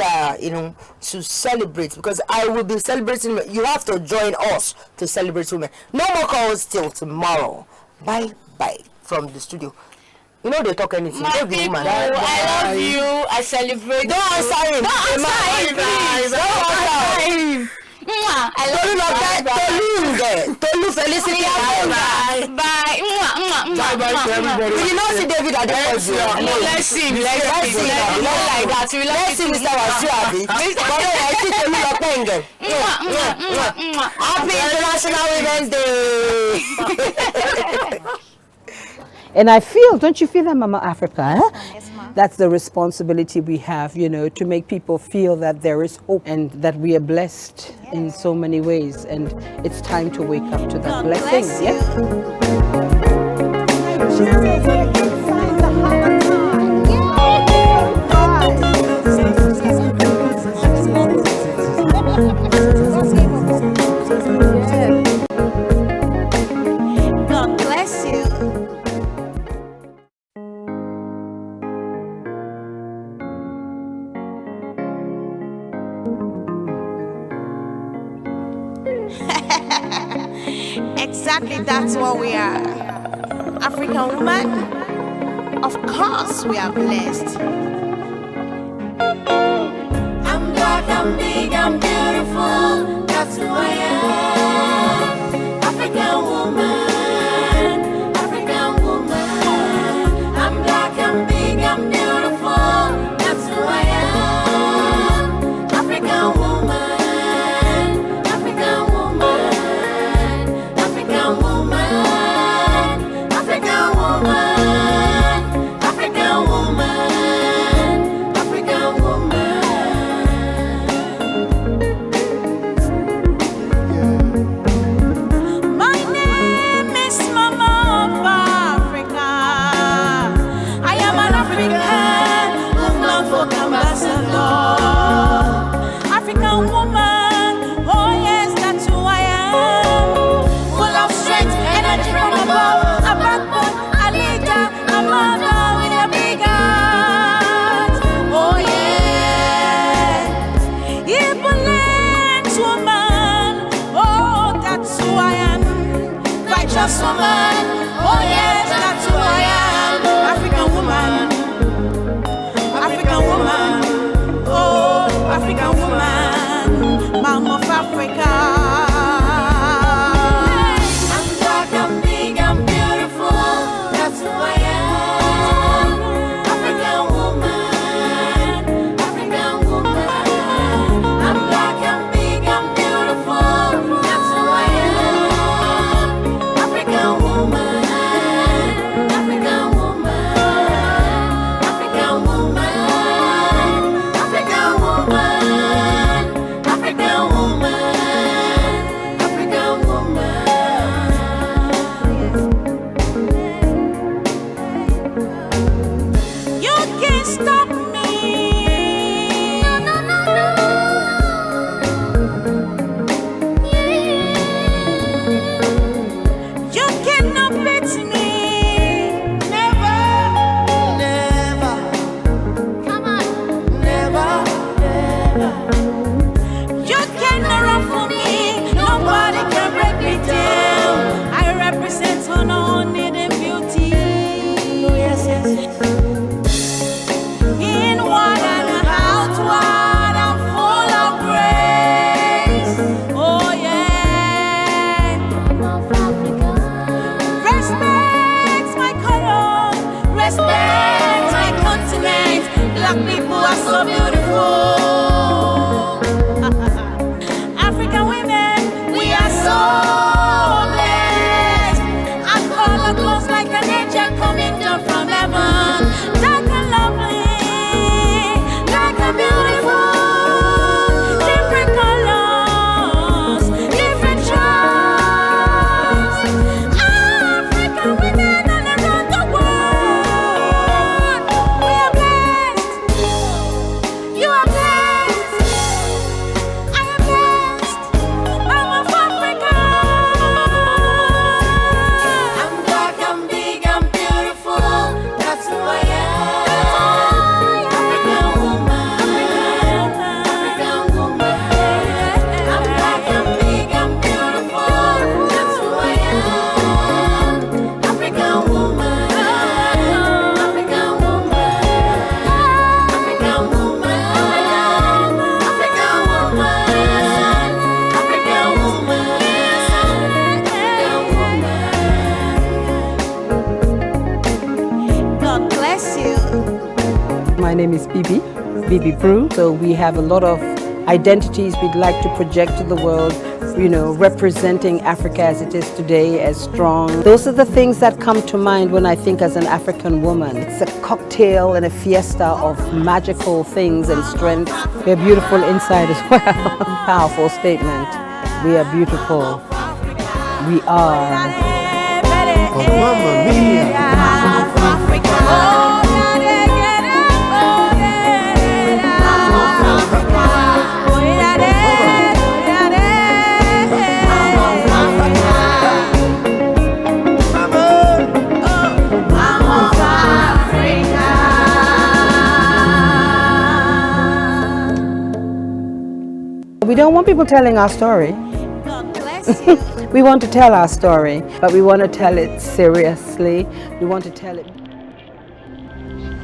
to celebrate, because I will be celebrating. You have to join us to celebrate women. No more calls till tomorrow. Bye from the studio. You know they talk anything. My people, I love you. I celebrate. Don't answer him. Don't answer him, please. Don't answer him. I love you. Tolu Felicity. Bye. Bye to everybody. We did not see David at the end. No, let's see. Let's see. Not like that. Let's see Mr. Wasiu. Happy International Women's Day. And I feel, don't you feel that, Mama Africa? Huh? Yes, ma'am. That's the responsibility we have, to make people feel that there is hope and that we are blessed in so many ways. And it's time to wake up to that blessing. God bless you. Exactly, that's what we are. African woman, of course we are blessed. I'm black, I'm big, I'm beautiful, that's who I am. African woman, African woman. I'm black, I'm big, I'm beautiful, that's who I am. African woman. Woman, oh yes, that's who I am. African woman, African woman, oh African woman, Mom of Africa. I'm black, I'm big, I'm beautiful, that's who I am. African woman, African woman. I'm black, I'm big, I'm beautiful, that's who I am. African woman. My name is Bibi Brew. So we have a lot of identities we'd like to project to the world, you know, representing Africa as it is today, as strong. Those are the things that come to mind when I think as an African woman. It's a cocktail and a fiesta of magical things and strength. We're beautiful inside as well. Powerful statement. We are beautiful. We are. Oh, Mamma Mia. We don't want people telling our story. We want to tell our story, but we want to tell it seriously. We want to tell it